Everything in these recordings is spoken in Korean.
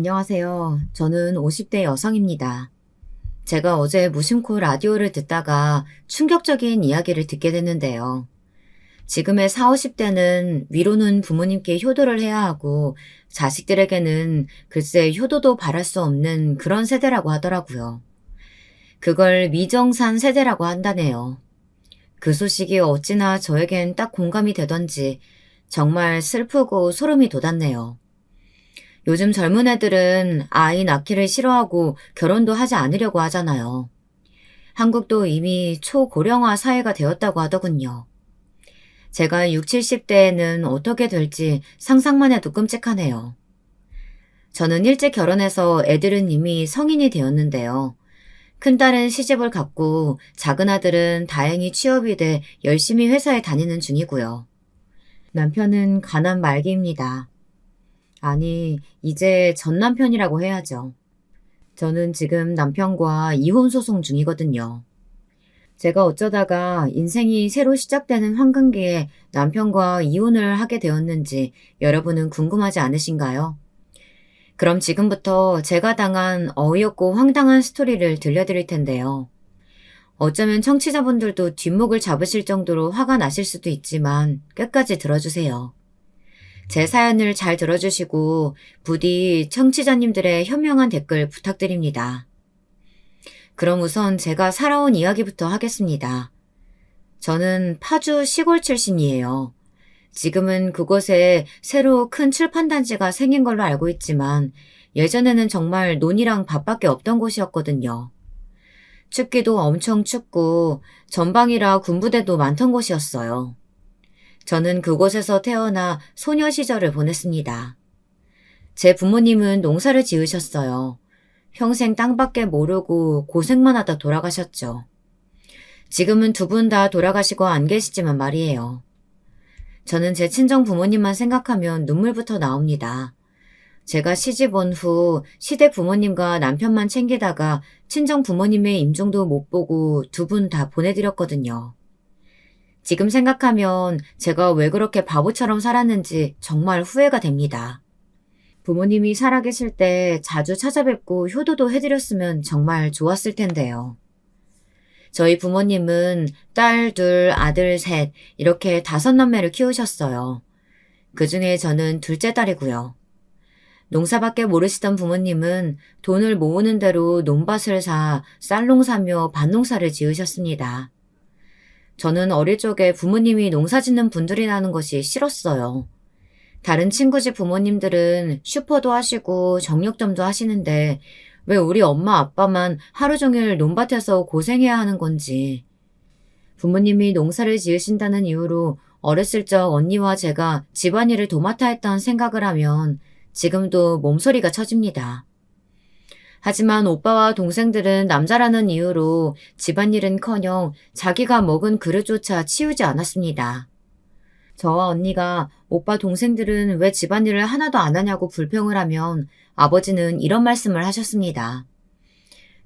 안녕하세요. 저는 50대 여성입니다. 제가 어제 무심코 라디오를 듣다가 충격적인 이야기를 듣게 됐는데요. 지금의 4, 50대는 위로는 부모님께 효도를 해야 하고 자식들에게는 글쎄 효도도 바랄 수 없는 그런 세대라고 하더라고요. 그걸 미정산 세대라고 한다네요. 그 소식이 어찌나 저에겐 딱 공감이 되던지 정말 슬프고 소름이 돋았네요. 요즘 젊은 애들은 아이 낳기를 싫어하고 결혼도 하지 않으려고 하잖아요. 한국도 이미 초고령화 사회가 되었다고 하더군요. 제가 6, 70대에는 어떻게 될지 상상만 해도 끔찍하네요. 저는 일찍 결혼해서 애들은 이미 성인이 되었는데요. 큰딸은 시집을 갔고 작은 아들은 다행히 취업이 돼 열심히 회사에 다니는 중이고요. 남편은 가난 말기입니다. 아니, 이제 전 남편이라고 해야죠. 저는 지금 남편과 이혼 소송 중이거든요. 제가 어쩌다가 인생이 새로 시작되는 황금기에 남편과 이혼을 하게 되었는지 여러분은 궁금하지 않으신가요? 그럼 지금부터 제가 당한 어이없고 황당한 스토리를 들려드릴 텐데요. 어쩌면 청취자분들도 뒷목을 잡으실 정도로 화가 나실 수도 있지만 끝까지 들어주세요. 제 사연을 잘 들어주시고 부디 청취자님들의 현명한 댓글 부탁드립니다. 그럼 우선 제가 살아온 이야기부터 하겠습니다. 저는 파주 시골 출신이에요. 지금은 그곳에 새로 큰 출판단지가 생긴 걸로 알고 있지만 예전에는 정말 논이랑 밭밖에 없던 곳이었거든요. 춥기도 엄청 춥고 전방이라 군부대도 많던 곳이었어요. 저는 그곳에서 태어나 소녀 시절을 보냈습니다. 제 부모님은 농사를 지으셨어요. 평생 땅밖에 모르고 고생만 하다 돌아가셨죠. 지금은 두 분 다 돌아가시고 안 계시지만 말이에요. 저는 제 친정 부모님만 생각하면 눈물부터 나옵니다. 제가 시집 온 후 시댁 부모님과 남편만 챙기다가 친정 부모님의 임종도 못 보고 두 분 다 보내드렸거든요. 지금 생각하면 제가 왜 그렇게 바보처럼 살았는지 정말 후회가 됩니다. 부모님이 살아계실 때 자주 찾아뵙고 효도도 해드렸으면 정말 좋았을 텐데요. 저희 부모님은 딸 둘, 아들 셋, 이렇게 5남매를 키우셨어요. 그 중에 저는 둘째 딸이고요. 농사밖에 모르시던 부모님은 돈을 모으는 대로 논밭을 사 쌀농사며 밭농사를 지으셨습니다. 저는 어릴 적에 부모님이 농사 짓는 분들이라는 것이 싫었어요. 다른 친구 집 부모님들은 슈퍼도 하시고 정육점도 하시는데 왜 우리 엄마 아빠만 하루 종일 논밭에서 고생해야 하는 건지. 부모님이 농사를 지으신다는 이유로 어렸을 적 언니와 제가 집안일을 도맡아 했던 생각을 하면 지금도 몸소리가 쳐집니다. 하지만 오빠와 동생들은 남자라는 이유로 집안일은커녕 자기가 먹은 그릇조차 치우지 않았습니다. 저와 언니가 오빠 동생들은 왜 집안일을 하나도 안 하냐고 불평을 하면 아버지는 이런 말씀을 하셨습니다.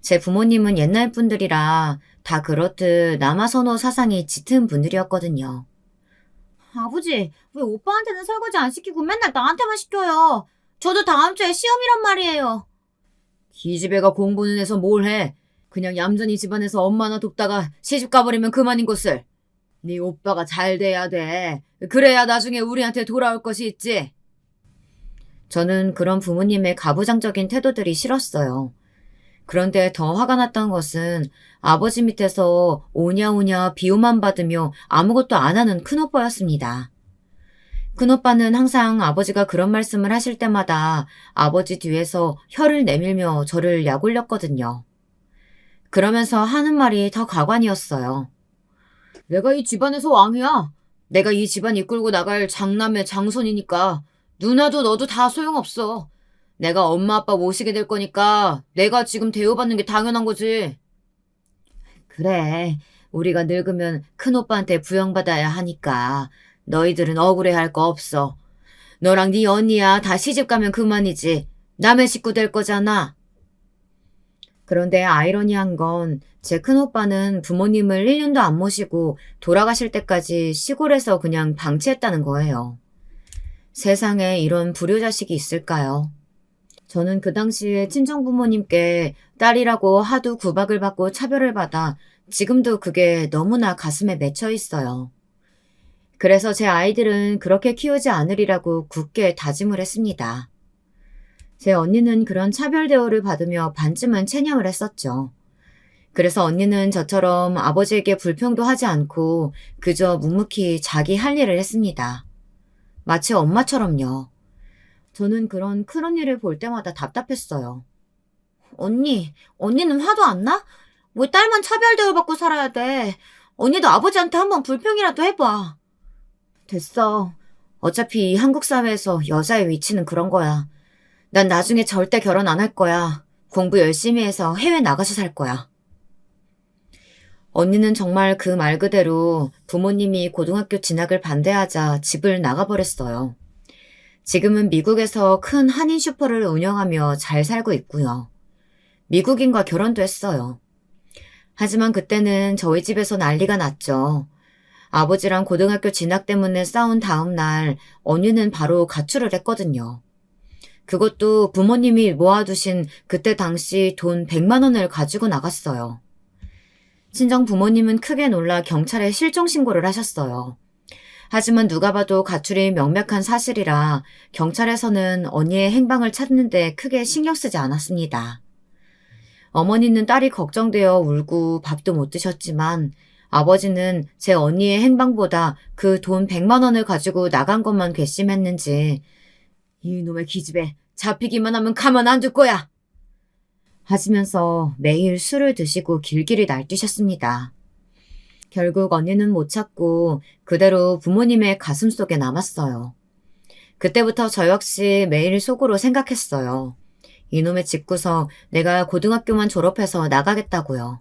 제 부모님은 옛날 분들이라 다 그렇듯 남아선호 사상이 짙은 분들이었거든요. 아버지, 왜 오빠한테는 설거지 안 시키고 맨날 나한테만 시켜요? 저도 다음 주에 시험이란 말이에요. 기집애가 공부는 해서 뭘 해? 그냥 얌전히 집안에서 엄마나 돕다가 시집 가버리면 그만인 것을. 네 오빠가 잘 돼야 돼. 그래야 나중에 우리한테 돌아올 것이 있지. 저는 그런 부모님의 가부장적인 태도들이 싫었어요. 그런데 더 화가 났던 것은 아버지 밑에서 오냐오냐 비호만 받으며 아무것도 안 하는 큰오빠였습니다. 큰오빠는 항상 아버지가 그런 말씀을 하실 때마다 아버지 뒤에서 혀를 내밀며 저를 약올렸거든요. 그러면서 하는 말이 더 가관이었어요. 내가 이 집안에서 왕이야. 내가 이 집안 이끌고 나갈 장남의 장손이니까 누나도 너도 다 소용없어. 내가 엄마 아빠 모시게 될 거니까 내가 지금 대우받는 게 당연한 거지. 그래. 우리가 늙으면 큰오빠한테 부양받아야 하니까 너희들은 억울해할 거 없어. 너랑 네 언니야 다 시집가면 그만이지. 남의 식구 될 거잖아. 그런데 아이러니한 건 제 큰오빠는 부모님을 1년도 안 모시고 돌아가실 때까지 시골에서 그냥 방치했다는 거예요. 세상에 이런 불효자식이 있을까요? 저는 그 당시에 친정부모님께 딸이라고 하도 구박을 받고 차별을 받아 지금도 그게 너무나 가슴에 맺혀 있어요. 그래서 제 아이들은 그렇게 키우지 않으리라고 굳게 다짐을 했습니다. 제 언니는 그런 차별 대우를 받으며 반쯤은 체념을 했었죠. 그래서 언니는 저처럼 아버지에게 불평도 하지 않고 그저 묵묵히 자기 할 일을 했습니다. 마치 엄마처럼요. 저는 그런 큰언니를 볼 때마다 답답했어요. 언니는 화도 안 나? 왜 딸만 차별 대우받고 살아야 돼? 언니도 아버지한테 한번 불평이라도 해봐. 됐어. 어차피 이 한국 사회에서 여자의 위치는 그런 거야. 난 나중에 절대 결혼 안 할 거야. 공부 열심히 해서 해외 나가서 살 거야. 언니는 정말 그 말 그대로 부모님이 고등학교 진학을 반대하자 집을 나가버렸어요. 지금은 미국에서 큰 한인 슈퍼를 운영하며 잘 살고 있고요. 미국인과 결혼도 했어요. 하지만 그때는 저희 집에서 난리가 났죠. 아버지랑 고등학교 진학 때문에 싸운 다음 날 언니는 바로 가출을 했거든요. 그것도 부모님이 모아두신 그때 당시 돈 100만 원을 가지고 나갔어요. 친정 부모님은 크게 놀라 경찰에 실종 신고를 하셨어요. 하지만 누가 봐도 가출이 명백한 사실이라 경찰에서는 언니의 행방을 찾는데 크게 신경 쓰지 않았습니다. 어머니는 딸이 걱정되어 울고 밥도 못 드셨지만 아버지는 제 언니의 행방보다 그 돈 100만 원을 가지고 나간 것만 괘씸했는지 이놈의 기집애 잡히기만 하면 가만 안 둘 거야 하시면서 매일 술을 드시고 길길이 날뛰셨습니다. 결국 언니는 못 찾고 그대로 부모님의 가슴 속에 남았어요. 그때부터 저 역시 매일 속으로 생각했어요. 이놈의 집구석 내가 고등학교만 졸업해서 나가겠다고요.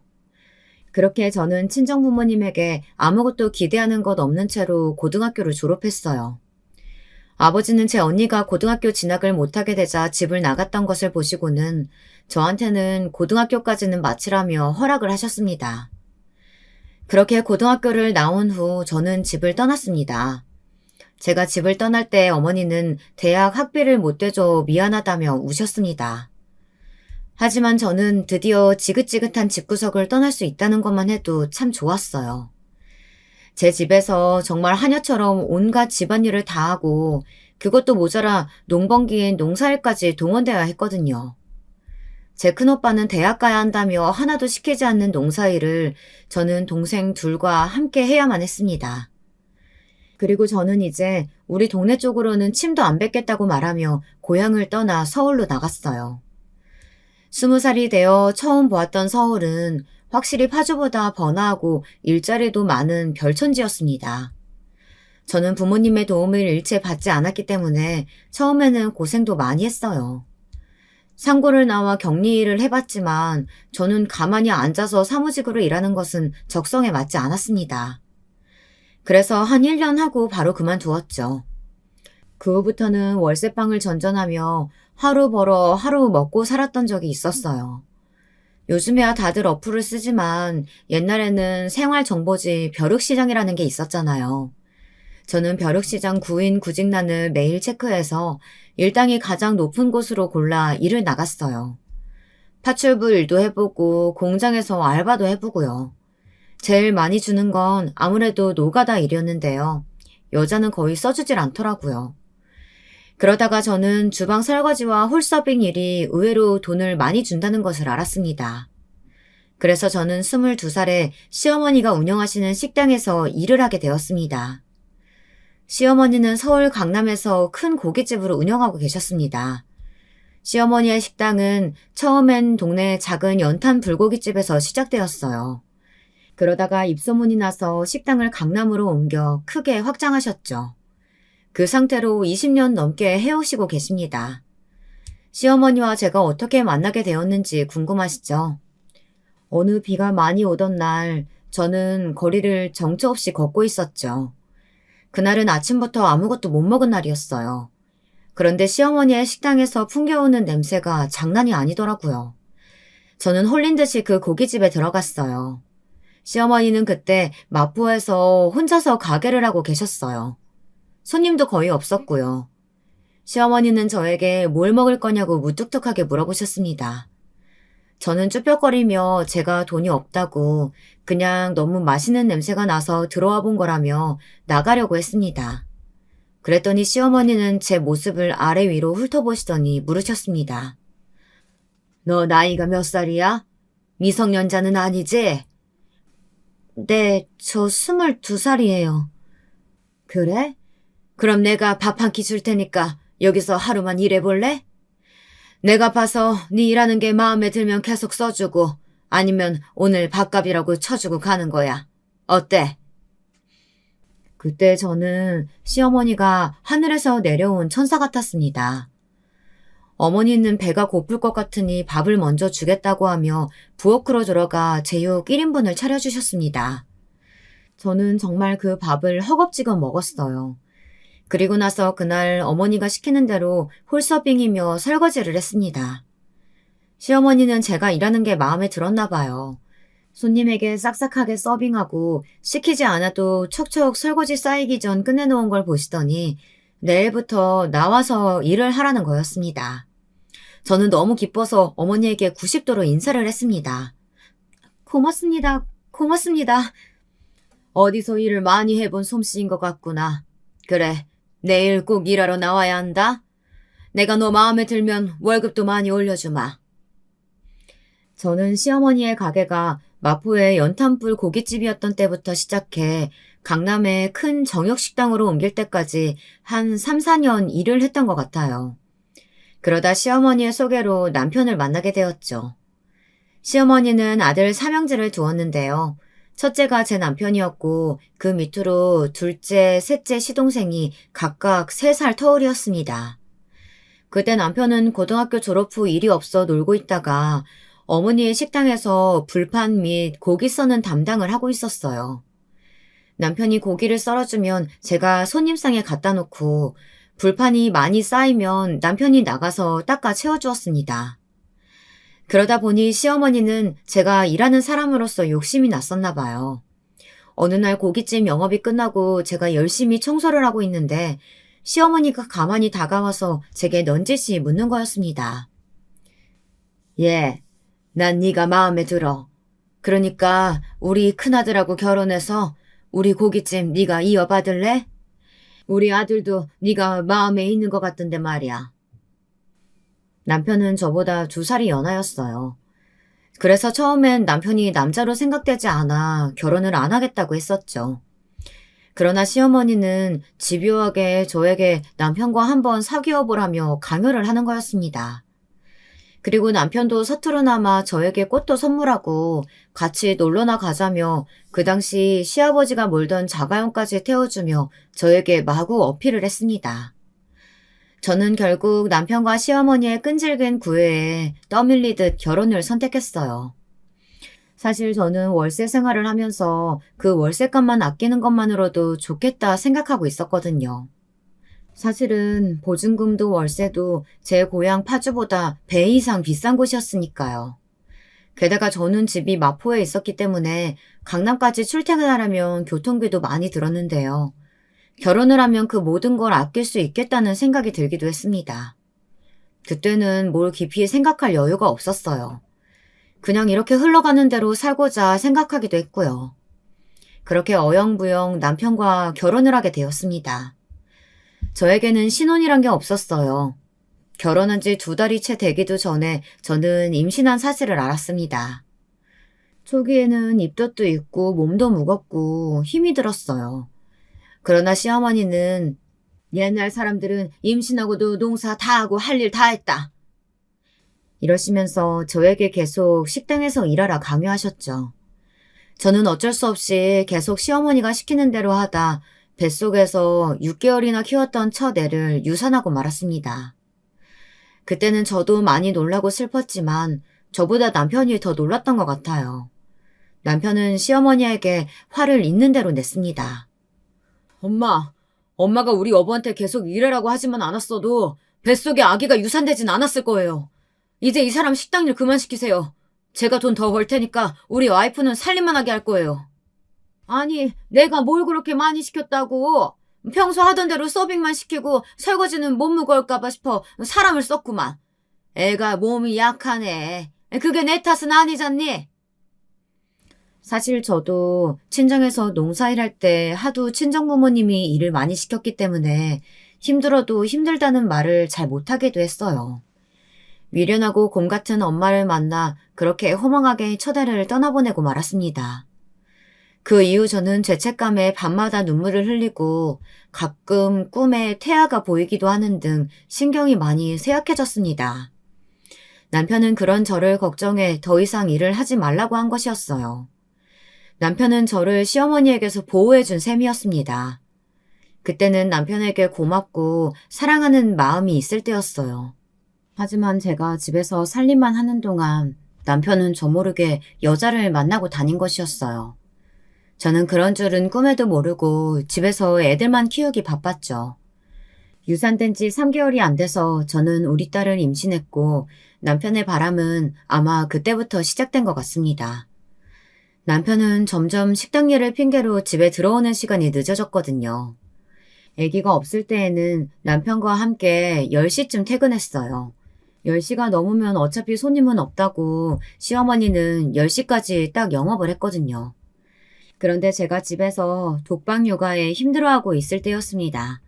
그렇게 저는 친정 부모님에게 아무것도 기대하는 것 없는 채로 고등학교를 졸업했어요. 아버지는 제 언니가 고등학교 진학을 못하게 되자 집을 나갔던 것을 보시고는 저한테는 고등학교까지는 마치라며 허락을 하셨습니다. 그렇게 고등학교를 나온 후 저는 집을 떠났습니다. 제가 집을 떠날 때 어머니는 대학 학비를 못 대줘 미안하다며 우셨습니다. 하지만 저는 드디어 지긋지긋한 집구석을 떠날 수 있다는 것만 해도 참 좋았어요. 제 집에서 정말 하녀처럼 온갖 집안일을 다 하고 그것도 모자라 농번기엔 농사일까지 동원되어야 했거든요. 제 큰오빠는 대학 가야 한다며 하나도 시키지 않는 농사일을 저는 동생 둘과 함께 해야만 했습니다. 그리고 저는 이제 우리 동네 쪽으로는 침도 안 뱉겠다고 말하며 고향을 떠나 서울로 나갔어요. 20살이 되어 처음 보았던 서울은 확실히 파주보다 번화하고 일자리도 많은 별천지였습니다. 저는 부모님의 도움을 일체 받지 않았기 때문에 처음에는 고생도 많이 했어요. 상고를 나와 격리 일을 해봤지만 저는 가만히 앉아서 사무직으로 일하는 것은 적성에 맞지 않았습니다. 그래서 한 1년 하고 바로 그만두었죠. 그 후부터는 월세방을 전전하며 하루 벌어 하루 먹고 살았던 적이 있었어요. 요즘에야 다들 어플을 쓰지만 옛날에는 생활정보지 벼룩시장이라는 게 있었잖아요. 저는 벼룩시장 구인 구직란을 매일 체크해서 일당이 가장 높은 곳으로 골라 일을 나갔어요. 파출부 일도 해보고 공장에서 알바도 해보고요. 제일 많이 주는 건 아무래도 노가다 일이었는데요. 여자는 거의 써주질 않더라고요. 그러다가 저는 주방 설거지와 홀서빙 일이 의외로 돈을 많이 준다는 것을 알았습니다. 그래서 저는 22살에 시어머니가 운영하시는 식당에서 일을 하게 되었습니다. 시어머니는 서울 강남에서 큰 고깃집을 운영하고 계셨습니다. 시어머니의 식당은 처음엔 동네 작은 연탄 불고기집에서 시작되었어요. 그러다가 입소문이 나서 식당을 강남으로 옮겨 크게 확장하셨죠. 그 상태로 20년 넘게 해오시고 계십니다. 시어머니와 제가 어떻게 만나게 되었는지 궁금하시죠? 어느 비가 많이 오던 날 저는 거리를 정처 없이 걷고 있었죠. 그날은 아침부터 아무것도 못 먹은 날이었어요. 그런데 시어머니의 식당에서 풍겨오는 냄새가 장난이 아니더라고요. 저는 홀린 듯이 그 고깃집에 들어갔어요. 시어머니는 그때 마포에서 혼자서 가게를 하고 계셨어요. 손님도 거의 없었고요. 시어머니는 저에게 뭘 먹을 거냐고 무뚝뚝하게 물어보셨습니다. 저는 쭈뼛거리며 제가 돈이 없다고 그냥 너무 맛있는 냄새가 나서 들어와 본 거라며 나가려고 했습니다. 그랬더니 시어머니는 제 모습을 아래 위로 훑어보시더니 물으셨습니다. 너 나이가 몇 살이야? 미성년자는 아니지? 네, 저 22살이에요. 그래? 그럼 내가 밥 한 끼 줄 테니까 여기서 하루만 일해볼래? 내가 봐서 네 일하는 게 마음에 들면 계속 써주고 아니면 오늘 밥값이라고 쳐주고 가는 거야. 어때? 그때 저는 시어머니가 하늘에서 내려온 천사 같았습니다. 어머니는 배가 고플 것 같으니 밥을 먼저 주겠다고 하며 부엌으로 들어가 제육 1인분을 차려주셨습니다. 저는 정말 그 밥을 허겁지겁 먹었어요. 그리고 나서 그날 어머니가 시키는 대로 홀서빙이며 설거지를 했습니다. 시어머니는 제가 일하는 게 마음에 들었나 봐요. 손님에게 싹싹하게 서빙하고 시키지 않아도 척척 설거지 쌓이기 전 끝내놓은 걸 보시더니 내일부터 나와서 일을 하라는 거였습니다. 저는 너무 기뻐서 어머니에게 90도로 인사를 했습니다. 고맙습니다. 고맙습니다. 어디서 일을 많이 해본 솜씨인 것 같구나. 그래, 내일 꼭 일하러 나와야 한다. 내가 너 마음에 들면 월급도 많이 올려주마. 저는 시어머니의 가게가 마포의 연탄불 고깃집이었던 때부터 시작해 강남의 큰 정육식당으로 옮길 때까지 한 3, 4년 일을 했던 것 같아요. 그러다 시어머니의 소개로 남편을 만나게 되었죠. 시어머니는 아들 삼형제를 두었는데요. 첫째가 제 남편이었고 그 밑으로 둘째, 셋째 시동생이 각각 3살 터울이었습니다. 그때 남편은 고등학교 졸업 후 일이 없어 놀고 있다가 어머니의 식당에서 불판 및 고기 써는 담당을 하고 있었어요. 남편이 고기를 썰어주면 제가 손님상에 갖다 놓고 불판이 많이 쌓이면 남편이 나가서 닦아 채워주었습니다. 그러다 보니 시어머니는 제가 일하는 사람으로서 욕심이 났었나 봐요. 어느 날 고깃집 영업이 끝나고 제가 열심히 청소를 하고 있는데 시어머니가 가만히 다가와서 제게 넌지시 묻는 거였습니다. 예, 난 네가 마음에 들어. 그러니까 우리 큰아들하고 결혼해서 우리 고깃집 네가 이어받을래? 우리 아들도 네가 마음에 있는 것 같던데 말이야. 남편은 저보다 2살이 연하였어요. 그래서 처음엔 남편이 남자로 생각되지 않아 결혼을 안 하겠다고 했었죠. 그러나 시어머니는 집요하게 저에게 남편과 한번 사귀어 보라며 강요를 하는 거였습니다. 그리고 남편도 서투르나마 저에게 꽃도 선물하고 같이 놀러나 가자며 그 당시 시아버지가 몰던 자가용까지 태워주며 저에게 마구 어필을 했습니다. 저는 결국 남편과 시어머니의 끈질긴 구애에 떠밀리듯 결혼을 선택했어요. 사실 저는 월세 생활을 하면서 그 월세값만 아끼는 것만으로도 좋겠다 생각하고 있었거든요. 사실은 보증금도 월세도 제 고향 파주보다 배 이상 비싼 곳이었으니까요. 게다가 저는 집이 마포에 있었기 때문에 강남까지 출퇴근하려면 교통비도 많이 들었는데요. 결혼을 하면 그 모든 걸 아낄 수 있겠다는 생각이 들기도 했습니다. 그때는 뭘 깊이 생각할 여유가 없었어요. 그냥 이렇게 흘러가는 대로 살고자 생각하기도 했고요. 그렇게 어영부영 남편과 결혼을 하게 되었습니다. 저에게는 신혼이란 게 없었어요. 결혼한 지 2달이 채 되기도 전에 저는 임신한 사실을 알았습니다. 초기에는 입덧도 있고 몸도 무겁고 힘이 들었어요. 그러나 시어머니는 옛날 사람들은 임신하고도 농사 다 하고 할 일 다 했다. 이러시면서 저에게 계속 식당에서 일하라 강요하셨죠. 저는 어쩔 수 없이 계속 시어머니가 시키는 대로 하다 뱃속에서 6개월이나 키웠던 첫 애를 유산하고 말았습니다. 그때는 저도 많이 놀라고 슬펐지만 저보다 남편이 더 놀랐던 것 같아요. 남편은 시어머니에게 화를 있는 대로 냈습니다. 엄마가 우리 여보한테 계속 일하라고 하지만 않았어도 뱃속에 아기가 유산되진 않았을 거예요. 이제 이 사람 식당 일 그만시키세요. 제가 돈 더 벌 테니까 우리 와이프는 살림만 하게 할 거예요. 아니, 내가 뭘 그렇게 많이 시켰다고? 평소 하던 대로 서빙만 시키고 설거지는 못 무거울까봐 싶어 사람을 썼구만. 애가 몸이 약하네. 그게 내 탓은 아니잖니? 사실 저도 친정에서 농사일할 때 하도 친정부모님이 일을 많이 시켰기 때문에 힘들어도 힘들다는 말을 잘 못하기도 했어요. 미련하고 곰 같은 엄마를 만나 그렇게 허망하게 첫애를 떠나보내고 말았습니다. 그 이후 저는 죄책감에 밤마다 눈물을 흘리고 가끔 꿈에 태아가 보이기도 하는 등 신경이 많이 쇠약해졌습니다. 남편은 그런 저를 걱정해 더 이상 일을 하지 말라고 한 것이었어요. 남편은 저를 시어머니에게서 보호해준 셈이었습니다. 그때는 남편에게 고맙고 사랑하는 마음이 있을 때였어요. 하지만 제가 집에서 살림만 하는 동안 남편은 저 모르게 여자를 만나고 다닌 것이었어요. 저는 그런 줄은 꿈에도 모르고 집에서 애들만 키우기 바빴죠. 유산된 지 3개월이 안 돼서 저는 우리 딸을 임신했고 남편의 바람은 아마 그때부터 시작된 것 같습니다. 남편은 점점 식당 일을 핑계로 집에 들어오는 시간이 늦어졌거든요. 아기가 없을 때에는 남편과 함께 10시쯤 퇴근했어요. 10시가 넘으면 어차피 손님은 없다고 시어머니는 10시까지 딱 영업을 했거든요. 그런데 제가 집에서 독방 육아에 힘들어하고 있을 때였습니다.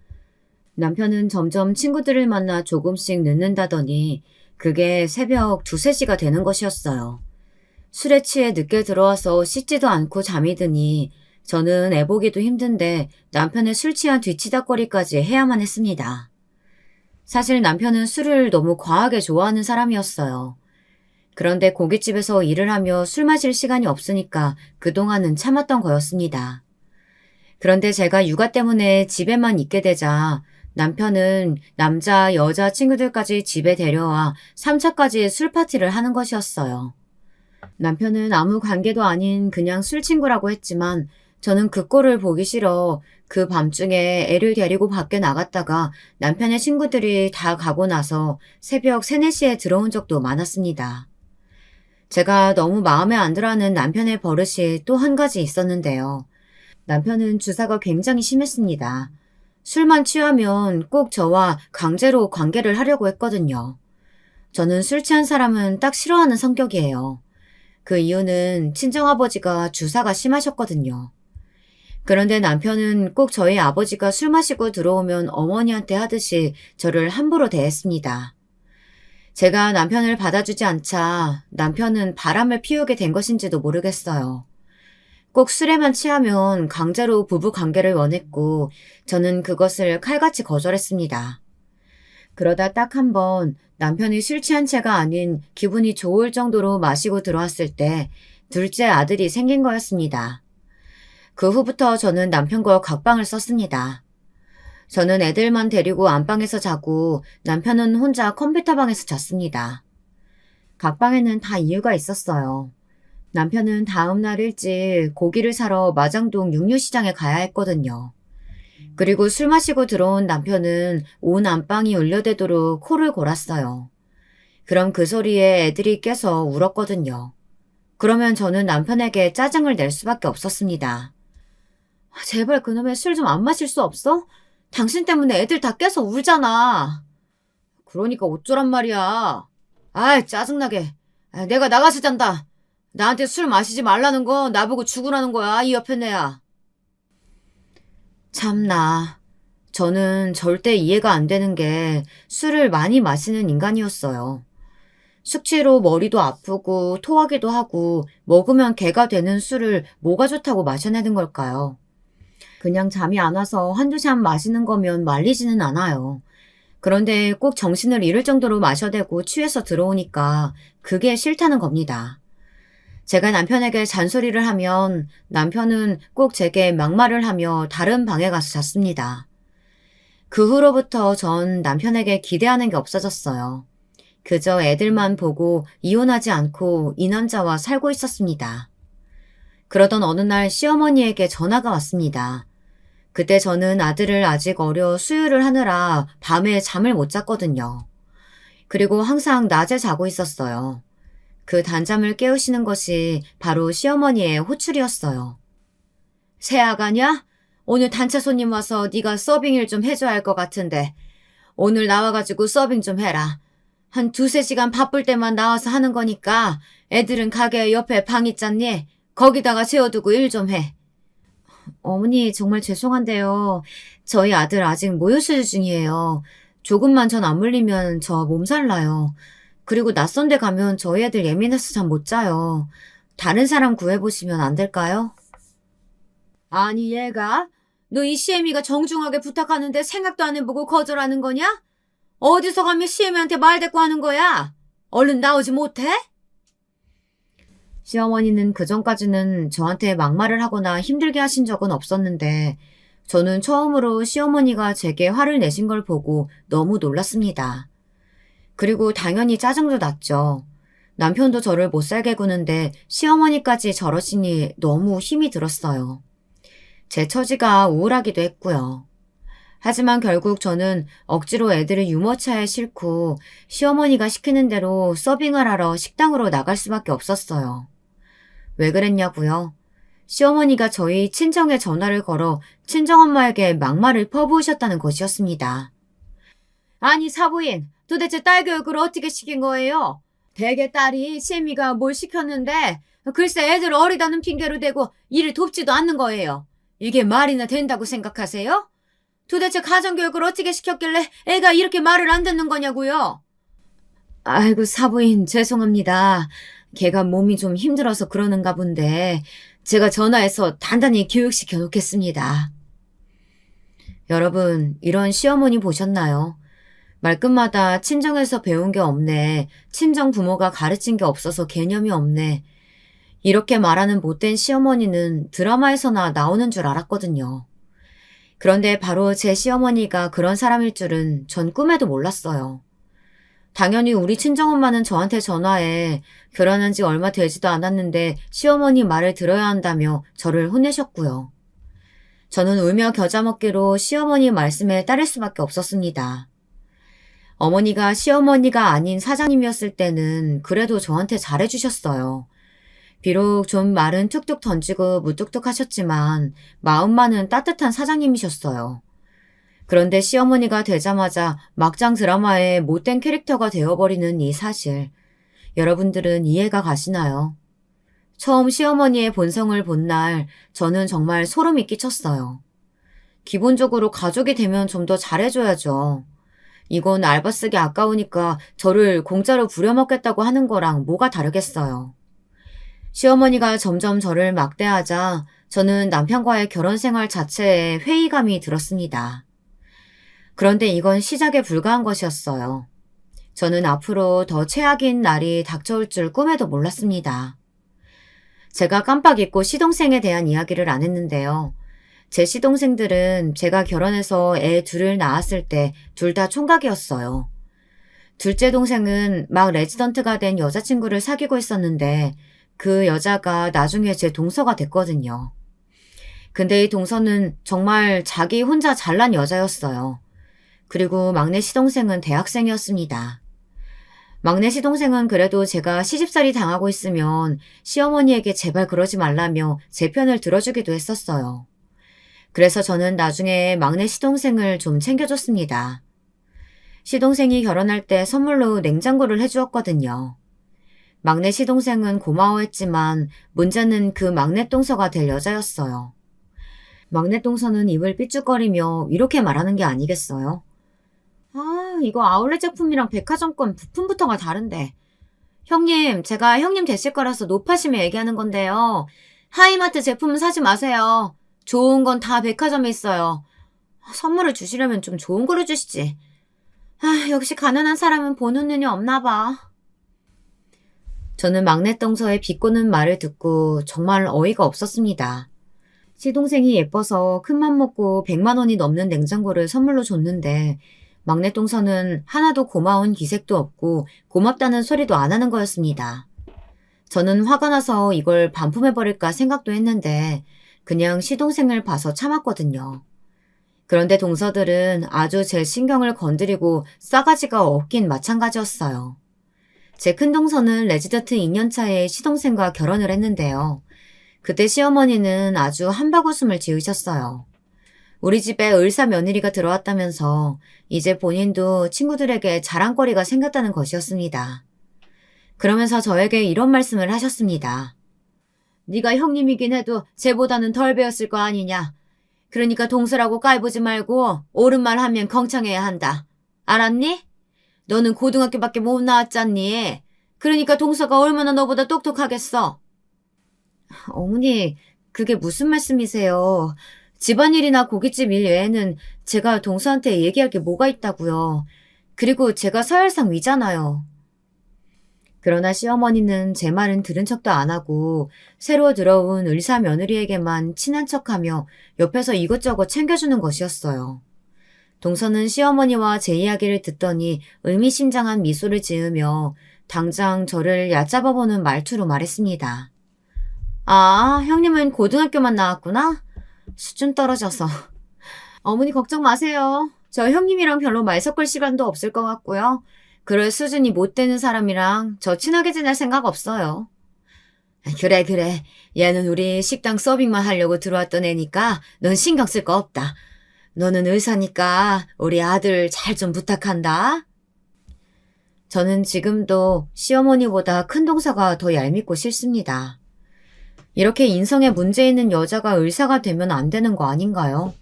남편은 점점 친구들을 만나 조금씩 늦는다더니 그게 새벽 2, 3시가 되는 것이었어요. 술에 취해 늦게 들어와서 씻지도 않고 잠이 드니 저는 애보기도 힘든데 남편의 술 취한 뒤치다거리까지 해야만 했습니다. 사실 남편은 술을 너무 과하게 좋아하는 사람이었어요. 그런데 고깃집에서 일을 하며 술 마실 시간이 없으니까 그동안은 참았던 거였습니다. 그런데 제가 육아 때문에 집에만 있게 되자 남편은 남자, 여자 친구들까지 집에 데려와 3차까지 술 파티를 하는 것이었어요. 남편은 아무 관계도 아닌 그냥 술 친구라고 했지만 저는 그 꼴을 보기 싫어 그 밤중에 애를 데리고 밖에 나갔다가 남편의 친구들이 다 가고 나서 새벽 3, 4시에 들어온 적도 많았습니다. 제가 너무 마음에 안 들어하는 남편의 버릇이 또 한 가지 있었는데요. 남편은 주사가 굉장히 심했습니다. 술만 취하면 꼭 저와 강제로 관계를 하려고 했거든요. 저는 술 취한 사람은 딱 싫어하는 성격이에요. 그 이유는 친정아버지가 주사가 심하셨거든요. 그런데 남편은 꼭 저희 아버지가 술 마시고 들어오면 어머니한테 하듯이 저를 함부로 대했습니다. 제가 남편을 받아주지 않자 남편은 바람을 피우게 된 것인지도 모르겠어요. 꼭 술에만 취하면 강제로 부부 관계를 원했고 저는 그것을 칼같이 거절했습니다. 그러다 딱 한 번 남편이 술 취한 채가 아닌 기분이 좋을 정도로 마시고 들어왔을 때 둘째 아들이 생긴 거였습니다. 그 후부터 저는 남편과 각방을 썼습니다. 저는 애들만 데리고 안방에서 자고 남편은 혼자 컴퓨터방에서 잤습니다. 각방에는 다 이유가 있었어요. 남편은 다음날 일찍 고기를 사러 마장동 육류시장에 가야 했거든요. 그리고 술 마시고 들어온 남편은 온 안방이 울려대도록 코를 골았어요. 그럼 그 소리에 애들이 깨서 울었거든요. 그러면 저는 남편에게 짜증을 낼 수밖에 없었습니다. 제발 그놈의 술 좀 안 마실 수 없어? 당신 때문에 애들 다 깨서 울잖아. 그러니까 어쩌란 말이야. 아이 짜증나게. 내가 나가서 잔다. 나한테 술 마시지 말라는 거 나보고 죽으라는 거야 이 옆에 내야. 참나. 저는 절대 이해가 안 되는 게 술을 많이 마시는 인간이었어요. 숙취로 머리도 아프고 토하기도 하고 먹으면 개가 되는 술을 뭐가 좋다고 마셔내는 걸까요? 그냥 잠이 안 와서 한두 잔 마시는 거면 말리지는 않아요. 그런데 꼭 정신을 잃을 정도로 마셔대고 취해서 들어오니까 그게 싫다는 겁니다. 제가 남편에게 잔소리를 하면 남편은 꼭 제게 막말을 하며 다른 방에 가서 잤습니다. 그 후로부터 전 남편에게 기대하는 게 없어졌어요. 그저 애들만 보고 이혼하지 않고 이 남자와 살고 있었습니다. 그러던 어느 날 시어머니에게 전화가 왔습니다. 그때 저는 아들을 아직 어려 수유를 하느라 밤에 잠을 못 잤거든요. 그리고 항상 낮에 자고 있었어요. 그 단잠을 깨우시는 것이 바로 시어머니의 호출이었어요. 새아가냐? 오늘 단체 손님 와서 네가 서빙일 좀 해줘야 할 것 같은데 오늘 나와가지고 서빙 좀 해라. 한 2-3시간 바쁠 때만 나와서 하는 거니까 애들은 가게 옆에 방 있잖니? 거기다가 재워두고 일 좀 해. 어머니 정말 죄송한데요. 저희 아들 아직 모유수유 중이에요. 조금만 전 안 물리면 저 몸살 나요. 그리고 낯선 데 가면 저희 애들 예민해서 잠 못 자요. 다른 사람 구해보시면 안 될까요? 아니 얘가? 너 이 시애미가 정중하게 부탁하는데 생각도 안 해보고 거절하는 거냐? 어디서 가면 시애미한테 말대꾸 하는 거야? 얼른 나오지 못해? 시어머니는 그전까지는 저한테 막말을 하거나 힘들게 하신 적은 없었는데 저는 처음으로 시어머니가 제게 화를 내신 걸 보고 너무 놀랐습니다. 그리고 당연히 짜증도 났죠. 남편도 저를 못살게 구는데 시어머니까지 저러시니 너무 힘이 들었어요. 제 처지가 우울하기도 했고요. 하지만 결국 저는 억지로 애들을 유모차에 싣고 시어머니가 시키는 대로 서빙을 하러 식당으로 나갈 수밖에 없었어요. 왜 그랬냐고요? 시어머니가 저희 친정에 전화를 걸어 친정엄마에게 막말을 퍼부으셨다는 것이었습니다. 아니 사부인, 도대체 딸 교육을 어떻게 시킨 거예요? 대개 딸이 시애미가 뭘 시켰는데 글쎄 애들 어리다는 핑계로 대고 일을 돕지도 않는 거예요. 이게 말이나 된다고 생각하세요? 도대체 가정교육을 어떻게 시켰길래 애가 이렇게 말을 안 듣는 거냐고요? 아이고 사부인 죄송합니다. 걔가 몸이 좀 힘들어서 그러는가 본데 제가 전화해서 단단히 교육시켜 놓겠습니다. 여러분 이런 시어머니 보셨나요? 말끝마다 친정에서 배운 게 없네. 친정 부모가 가르친 게 없어서 개념이 없네. 이렇게 말하는 못된 시어머니는 드라마에서나 나오는 줄 알았거든요. 그런데 바로 제 시어머니가 그런 사람일 줄은 전 꿈에도 몰랐어요. 당연히 우리 친정엄마는 저한테 전화해 결혼한 지 얼마 되지도 않았는데 시어머니 말을 들어야 한다며 저를 혼내셨고요. 저는 울며 겨자 먹기로 시어머니 말씀에 따를 수밖에 없었습니다. 어머니가 시어머니가 아닌 사장님이었을 때는 그래도 저한테 잘해주셨어요. 비록 좀 말은 툭툭 던지고 무뚝뚝하셨지만 마음만은 따뜻한 사장님이셨어요. 그런데 시어머니가 되자마자 막장 드라마의 못된 캐릭터가 되어버리는 이 사실, 여러분들은 이해가 가시나요? 처음 시어머니의 본성을 본 날 저는 정말 소름이 끼쳤어요. 기본적으로 가족이 되면 좀 더 잘해줘야죠. 이건 알바 쓰기 아까우니까 저를 공짜로 부려먹겠다고 하는 거랑 뭐가 다르겠어요. 시어머니가 점점 저를 막대하자 저는 남편과의 결혼 생활 자체에 회의감이 들었습니다. 그런데 이건 시작에 불과한 것이었어요. 저는 앞으로 더 최악인 날이 닥쳐올 줄 꿈에도 몰랐습니다. 제가 깜빡 잊고 시동생에 대한 이야기를 안 했는데요. 제 시동생들은 제가 결혼해서 애 둘을 낳았을 때 둘 다 총각이었어요. 둘째 동생은 막 레지던트가 된 여자친구를 사귀고 있었는데 그 여자가 나중에 제 동서가 됐거든요. 근데 이 동서는 정말 자기 혼자 잘난 여자였어요. 그리고 막내 시동생은 대학생이었습니다. 막내 시동생은 그래도 제가 시집살이 당하고 있으면 시어머니에게 제발 그러지 말라며 제 편을 들어주기도 했었어요. 그래서 저는 나중에 막내 시동생을 좀 챙겨줬습니다. 시동생이 결혼할 때 선물로 냉장고를 해주었거든요. 막내 시동생은 고마워했지만 문제는 그 막내 동서가 될 여자였어요. 막내 동서는 입을 삐죽거리며 이렇게 말하는 게 아니겠어요? 아, 이거 아울렛 제품이랑 백화점권 부품부터가 다른데. 형님, 제가 형님 되실 거라서 높아심에 얘기하는 건데요. 하이마트 제품은 사지 마세요. 좋은 건 다 백화점에 있어요. 선물을 주시려면 좀 좋은 거를 주시지. 아, 역시 가난한 사람은 보는 눈이 없나 봐. 저는 막내 동서의 비꼬는 말을 듣고 정말 어이가 없었습니다. 시동생이 예뻐서 큰맘 먹고 100만 원이 넘는 냉장고를 선물로 줬는데 막내 동서는 하나도 고마운 기색도 없고 고맙다는 소리도 안 하는 거였습니다. 저는 화가 나서 이걸 반품해버릴까 생각도 했는데 그냥 시동생을 봐서 참았거든요. 그런데 동서들은 아주 제 신경을 건드리고 싸가지가 없긴 마찬가지였어요. 제 큰동서는 레지던트 2년차에 시동생과 결혼을 했는데요. 그때 시어머니는 아주 한바구음을 지으셨어요. 우리 집에 의사 며느리가 들어왔다면서 이제 본인도 친구들에게 자랑거리가 생겼다는 것이었습니다. 그러면서 저에게 이런 말씀을 하셨습니다. 네가 형님이긴 해도 쟤보다는 덜 배웠을 거 아니냐. 그러니까 동서라고 깔보지 말고 옳은 말 하면 경청해야 한다. 알았니? 너는 고등학교밖에 못 나왔잖니. 그러니까 동서가 얼마나 너보다 똑똑하겠어. 어머니, 그게 무슨 말씀이세요? 집안일이나 고깃집 일 외에는 제가 동서한테 얘기할 게 뭐가 있다고요. 그리고 제가 서열상 위잖아요. 그러나 시어머니는 제 말은 들은 척도 안 하고 새로 들어온 의사 며느리에게만 친한 척하며 옆에서 이것저것 챙겨주는 것이었어요. 동서는 시어머니와 제 이야기를 듣더니 의미심장한 미소를 지으며 당장 저를 얕잡아보는 말투로 말했습니다. 아, 형님은 고등학교만 나왔구나? 수준 떨어져서. 어머니 걱정 마세요. 저 형님이랑 별로 말 섞을 시간도 없을 것 같고요. 그럴 수준이 못 되는 사람이랑 저 친하게 지낼 생각 없어요. 그래. 얘는 우리 식당 서빙만 하려고 들어왔던 애니까 넌 신경 쓸 거 없다. 너는 의사니까 우리 아들 잘 좀 부탁한다. 저는 지금도 시어머니보다 큰 동서가 더 얄밉고 싫습니다. 이렇게 인성에 문제 있는 여자가 의사가 되면 안 되는 거 아닌가요?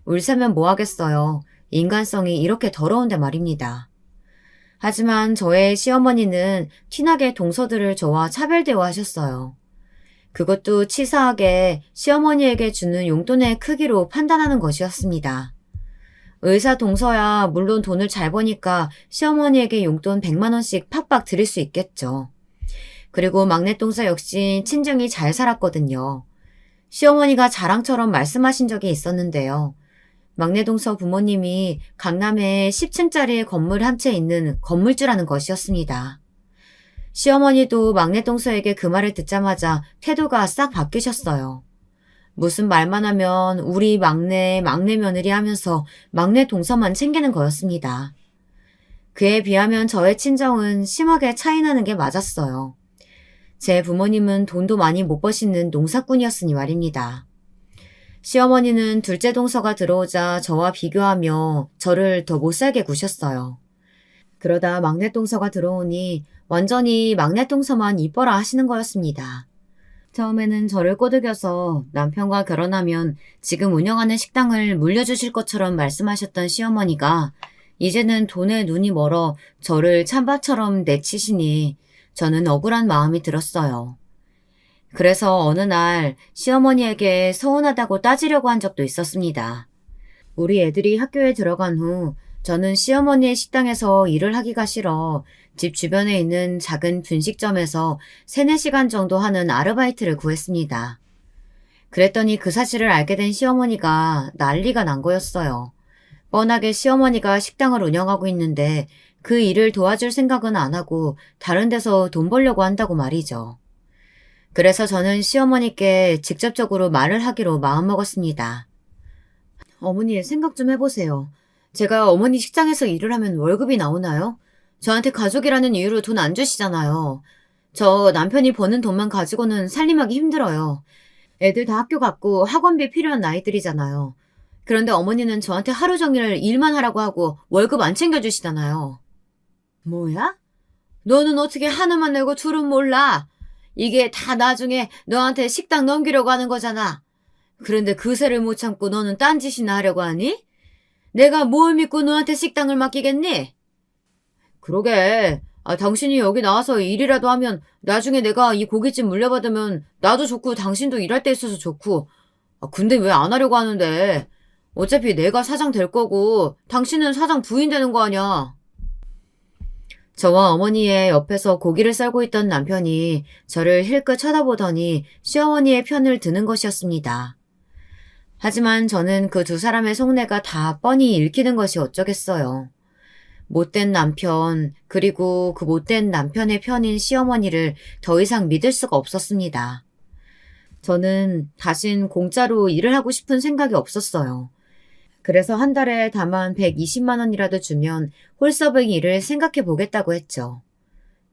의사면 뭐 하겠어요. 인간성이 이렇게 더러운데 말입니다. 하지만 저의 시어머니는 티나게 동서들을 저와 차별 대우하셨어요. 그것도 치사하게 시어머니에게 주는 용돈의 크기로 판단하는 것이었습니다. 의사 동서야 물론 돈을 잘 버니까 시어머니에게 용돈 100만 원씩 팍팍 드릴 수 있겠죠. 그리고 막내 동서 역시 친정이 잘 살았거든요. 시어머니가 자랑처럼 말씀하신 적이 있었는데요. 막내 동서 부모님이 강남에 10층짜리 건물 한 채 있는 건물주라는 것이었습니다. 시어머니도 막내 동서에게 그 말을 듣자마자 태도가 싹 바뀌셨어요. 무슨 말만 하면 우리 막내 며느리 하면서 막내 동서만 챙기는 거였습니다. 그에 비하면 저의 친정은 심하게 차이나는 게 맞았어요. 제 부모님은 돈도 많이 못 버시는 농사꾼이었으니 말입니다. 시어머니는 둘째 동서가 들어오자 저와 비교하며 저를 더 못살게 구셨어요. 그러다 막내 동서가 들어오니 완전히 막내 동서만 이뻐라 하시는 거였습니다. 처음에는 저를 꼬드겨서 남편과 결혼하면 지금 운영하는 식당을 물려주실 것처럼 말씀하셨던 시어머니가 이제는 돈에 눈이 멀어 저를 찬밥처럼 내치시니 저는 억울한 마음이 들었어요. 그래서 어느 날 시어머니에게 서운하다고 따지려고 한 적도 있었습니다. 우리 애들이 학교에 들어간 후 저는 시어머니의 식당에서 일을 하기가 싫어 집 주변에 있는 작은 분식점에서 3, 4시간 정도 하는 아르바이트를 구했습니다. 그랬더니 그 사실을 알게 된 시어머니가 난리가 난 거였어요. 뻔하게 시어머니가 식당을 운영하고 있는데 그 일을 도와줄 생각은 안 하고 다른 데서 돈 벌려고 한다고 말이죠. 그래서 저는 시어머니께 직접적으로 말을 하기로 마음먹었습니다. 어머니 생각 좀 해보세요. 제가 어머니 식당에서 일을 하면 월급이 나오나요? 저한테 가족이라는 이유로 돈 안 주시잖아요. 저 남편이 버는 돈만 가지고는 살림하기 힘들어요. 애들 다 학교 갔고 학원비 필요한 나이들이잖아요. 그런데 어머니는 저한테 하루 종일 일만 하라고 하고 월급 안 챙겨주시잖아요. 뭐야? 너는 어떻게 하나만 내고 둘은 몰라? 이게 다 나중에 너한테 식당 넘기려고 하는 거잖아. 그런데 그새를 못 참고 너는 딴짓이나 하려고 하니? 내가 뭘 믿고 너한테 식당을 맡기겠니? 그러게. 당신이 여기 나와서 일이라도 하면 나중에 내가 이 고깃집 물려받으면 나도 좋고 당신도 일할 데 있어서 좋고. 근데 왜 안 하려고 하는데? 어차피 내가 사장 될 거고 당신은 사장 부인 되는 거 아니야. 저와 어머니의 옆에서 고기를 썰고 있던 남편이 저를 힐끗 쳐다보더니 시어머니의 편을 드는 것이었습니다. 하지만 저는 그 두 사람의 속내가 다 뻔히 읽히는 것이 어쩌겠어요. 못된 남편, 그리고 그 못된 남편의 편인 시어머니를 더 이상 믿을 수가 없었습니다. 저는 다신 공짜로 일을 하고 싶은 생각이 없었어요. 그래서 한 달에 다만 120만 원이라도 주면 홀서빙 일을 생각해 보겠다고 했죠.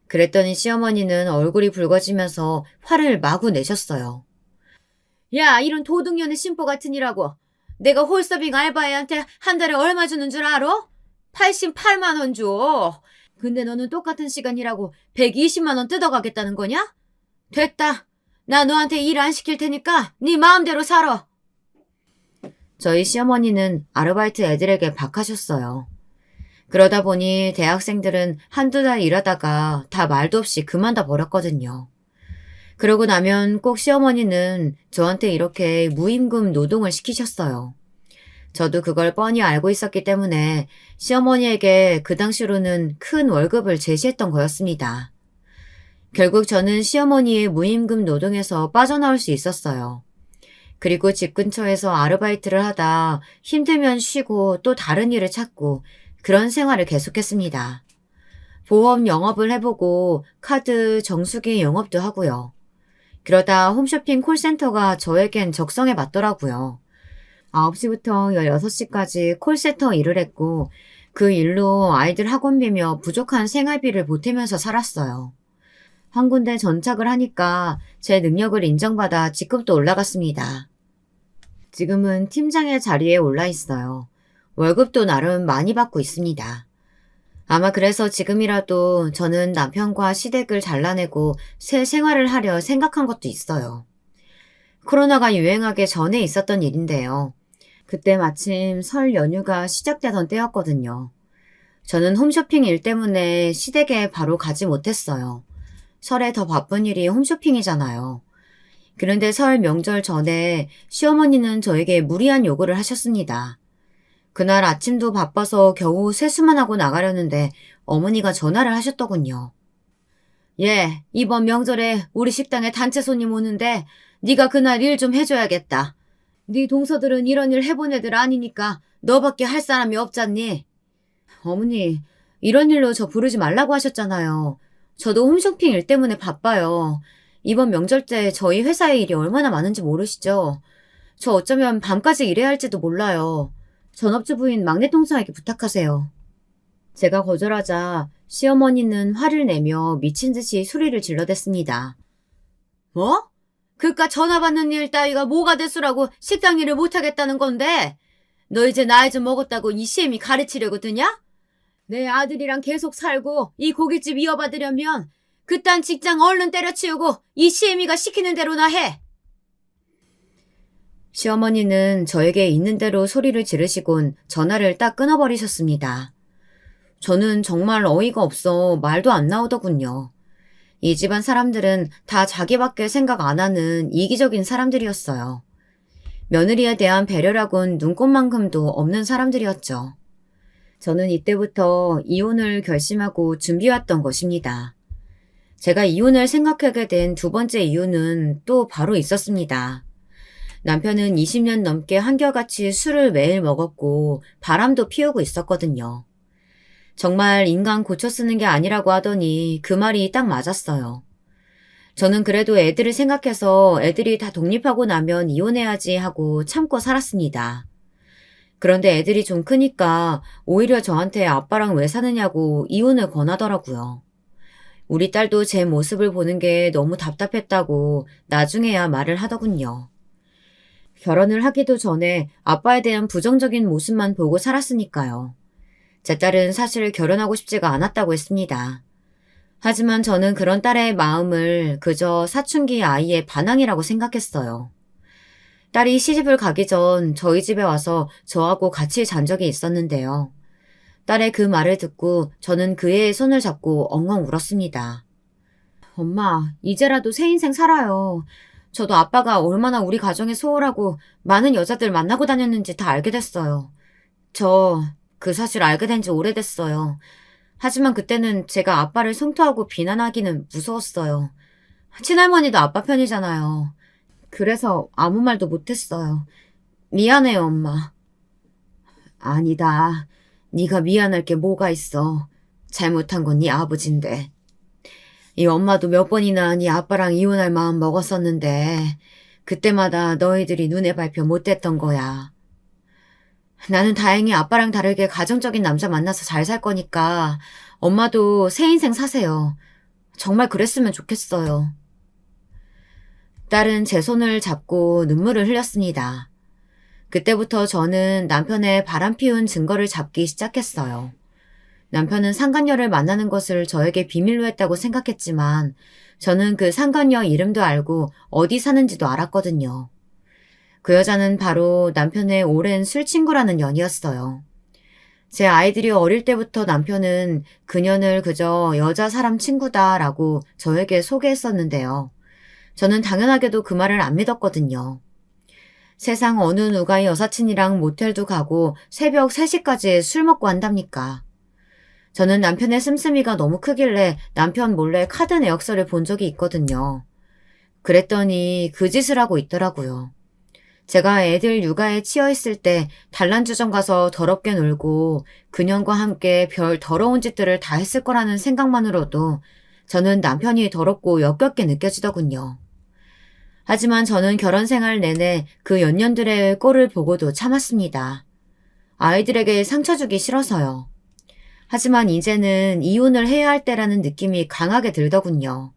그랬더니 시어머니는 얼굴이 붉어지면서 화를 마구 내셨어요. 야, 이런 도둑년의 심보 같은 이라고. 내가 홀서빙 알바애한테 한 달에 얼마 주는 줄 알아? 88만 원 줘. 근데 너는 똑같은 시간 일하고 120만 원 뜯어가겠다는 거냐? 됐다. 나 너한테 일 안 시킬 테니까 네 마음대로 살아. 저희 시어머니는 아르바이트 애들에게 박하셨어요. 그러다 보니 대학생들은 한두 달 일하다가 다 말도 없이 그만둬 버렸거든요. 그러고 나면 꼭 시어머니는 저한테 이렇게 무임금 노동을 시키셨어요. 저도 그걸 뻔히 알고 있었기 때문에 시어머니에게 그 당시로는 큰 월급을 제시했던 거였습니다. 결국 저는 시어머니의 무임금 노동에서 빠져나올 수 있었어요. 그리고 집 근처에서 아르바이트를 하다 힘들면 쉬고 또 다른 일을 찾고 그런 생활을 계속했습니다. 보험 영업을 해보고 카드 정수기 영업도 하고요. 그러다 홈쇼핑 콜센터가 저에겐 적성에 맞더라고요. 9시부터 16시까지 콜센터 일을 했고 그 일로 아이들 학원비며 부족한 생활비를 보태면서 살았어요. 한 군데 전착을 하니까 제 능력을 인정받아 직급도 올라갔습니다. 지금은 팀장의 자리에 올라 있어요. 월급도 나름 많이 받고 있습니다. 아마 그래서 지금이라도 저는 남편과 시댁을 잘라내고 새 생활을 하려 생각한 것도 있어요. 코로나가 유행하기 전에 있었던 일인데요. 그때 마침 설 연휴가 시작되던 때였거든요. 저는 홈쇼핑 일 때문에 시댁에 바로 가지 못했어요. 설에 더 바쁜 일이 홈쇼핑이잖아요. 그런데 설 명절 전에 시어머니는 저에게 무리한 요구를 하셨습니다. 그날 아침도 바빠서 겨우 세수만 하고 나가려는데 어머니가 전화를 하셨더군요. 예, 이번 명절에 우리 식당에 단체 손님 오는데 네가 그날 일 좀 해줘야겠다. 네 동서들은 이런 일 해본 애들 아니니까 너밖에 할 사람이 없잖니. 어머니, 이런 일로 저 부르지 말라고 하셨잖아요. 저도 홈쇼핑 일 때문에 바빠요. 이번 명절 때 저희 회사의 일이 얼마나 많은지 모르시죠? 저 어쩌면 밤까지 일해야 할지도 몰라요. 전업주 부인 막내 동생에게 부탁하세요. 제가 거절하자 시어머니는 화를 내며 미친 듯이 소리를 질러댔습니다. 뭐? 그깟 전화 받는 일 따위가 뭐가 대수라고 식당 일을 못하겠다는 건데? 너 이제 나이 좀 먹었다고 이 시엠이 가르치려고 드냐? 내 아들이랑 계속 살고 이 고깃집 이어받으려면 그딴 직장 얼른 때려치우고 이 시애미가 시키는 대로나 해. 시어머니는 저에게 있는 대로 소리를 지르시곤 전화를 딱 끊어버리셨습니다. 저는 정말 어이가 없어 말도 안 나오더군요. 이 집안 사람들은 다 자기밖에 생각 안 하는 이기적인 사람들이었어요. 며느리에 대한 배려라곤 눈꼽만큼도 없는 사람들이었죠. 저는 이때부터 이혼을 결심하고 준비해왔던 것입니다. 제가 이혼을 생각하게 된 두 번째 이유는 또 바로 있었습니다. 남편은 20년 넘게 한결같이 술을 매일 먹었고 바람도 피우고 있었거든요. 정말 인간 고쳐 쓰는 게 아니라고 하더니 그 말이 딱 맞았어요. 저는 그래도 애들을 생각해서 애들이 다 독립하고 나면 이혼해야지 하고 참고 살았습니다. 그런데 애들이 좀 크니까 오히려 저한테 아빠랑 왜 사느냐고 이혼을 권하더라고요. 우리 딸도 제 모습을 보는 게 너무 답답했다고 나중에야 말을 하더군요. 결혼을 하기도 전에 아빠에 대한 부정적인 모습만 보고 살았으니까요. 제 딸은 사실 결혼하고 싶지가 않았다고 했습니다. 하지만 저는 그런 딸의 마음을 그저 사춘기 아이의 반항이라고 생각했어요. 딸이 시집을 가기 전 저희 집에 와서 저하고 같이 잔 적이 있었는데요. 딸의 그 말을 듣고 저는 그 애의 손을 잡고 엉엉 울었습니다. 엄마, 이제라도 새 인생 살아요. 저도 아빠가 얼마나 우리 가정에 소홀하고 많은 여자들 만나고 다녔는지 다 알게 됐어요. 저 그 사실 알게 된 지 오래됐어요. 하지만 그때는 제가 아빠를 성토하고 비난하기는 무서웠어요. 친할머니도 아빠 편이잖아요. 그래서 아무 말도 못했어요. 미안해요, 엄마. 아니다. 네가 미안할 게 뭐가 있어. 잘못한 건 네 아버지인데. 이 엄마도 몇 번이나 네 아빠랑 이혼할 마음 먹었었는데 그때마다 너희들이 눈에 밟혀 못됐던 거야. 나는 다행히 아빠랑 다르게 가정적인 남자 만나서 잘 살 거니까 엄마도 새 인생 사세요. 정말 그랬으면 그때부터 저는 남편의 바람 피운 증거를 잡기 시작했어요. 남편은 상간녀를 만나는 것을 저에게 비밀로 했다고 생각했지만 저는 그 상간녀 이름도 알고 어디 사는지도 알았거든요. 그 여자는 바로 남편의 오랜 술 친구라는 년이었어요. 제 아이들이 어릴 때부터 남편은 그년을 그저 여자 사람 친구다라고 저에게 소개했었는데요. 저는 당연하게도 그 말을 안 믿었거든요. 세상 어느 누가 여사친이랑 모텔도 가고 새벽 3시까지 술 먹고 한답니까? 저는 남편의 씀씀이가 너무 크길래 남편 몰래 카드 내역서를 본 적이 있거든요. 그랬더니 그 짓을 하고 있더라고요. 제가 애들 육아에 치여있을 때 단란주점 가서 더럽게 놀고 그년과 함께 별 더러운 짓들을 다 했을 거라는 생각만으로도 저는 남편이 더럽고 역겹게 느껴지더군요. 하지만 저는 결혼 생활 내내 그 연년들의 꼴을 보고도 참았습니다. 아이들에게 상처 주기 싫어서요. 하지만 이제는 이혼을 해야 할 때라는 느낌이 강하게 들더군요.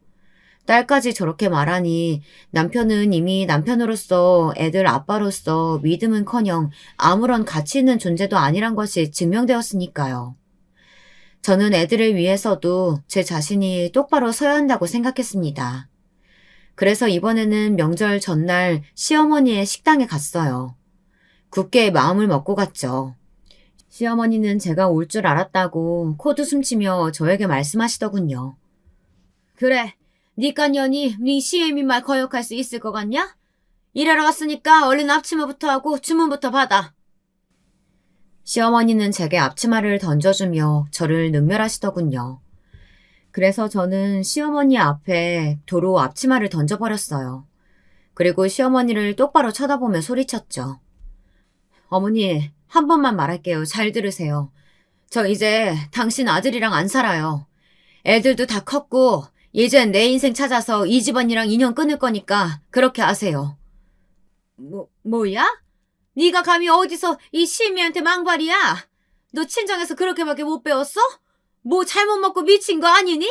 딸까지 저렇게 말하니 남편은 이미 남편으로서 애들 아빠로서 믿음은커녕 아무런 가치 있는 존재도 아니란 것이 증명되었으니까요. 저는 애들을 위해서도 제 자신이 똑바로 서야 한다고 생각했습니다. 그래서 이번에는 명절 전날 시어머니의 식당에 갔어요. 굳게 마음을 먹고 갔죠. 시어머니는 제가 올 줄 알았다고 코드 숨치며 저에게 말씀하시더군요. 그래, 니깟 년이 네 시애미 말 거역할 수 있을 것 같냐? 일하러 갔으니까 얼른 앞치마부터 하고 주문부터 받아. 시어머니는 제게 앞치마를 던져주며 저를 능멸하시더군요. 그래서 저는 시어머니 앞에 도로 앞치마를 던져버렸어요. 그리고 시어머니를 똑바로 쳐다보며 소리쳤죠. 어머니, 한 번만 말할게요. 잘 들으세요. 저 이제 당신 아들이랑 안 살아요. 애들도 다 컸고 이젠 내 인생 찾아서 이 집안이랑 인연 끊을 거니까 그렇게 아세요. 뭐야? 네가 감히 어디서 이 시애미한테 망발이야? 너 친정에서 그렇게밖에 못 배웠어? 뭐 잘못 먹고 미친 거 아니니?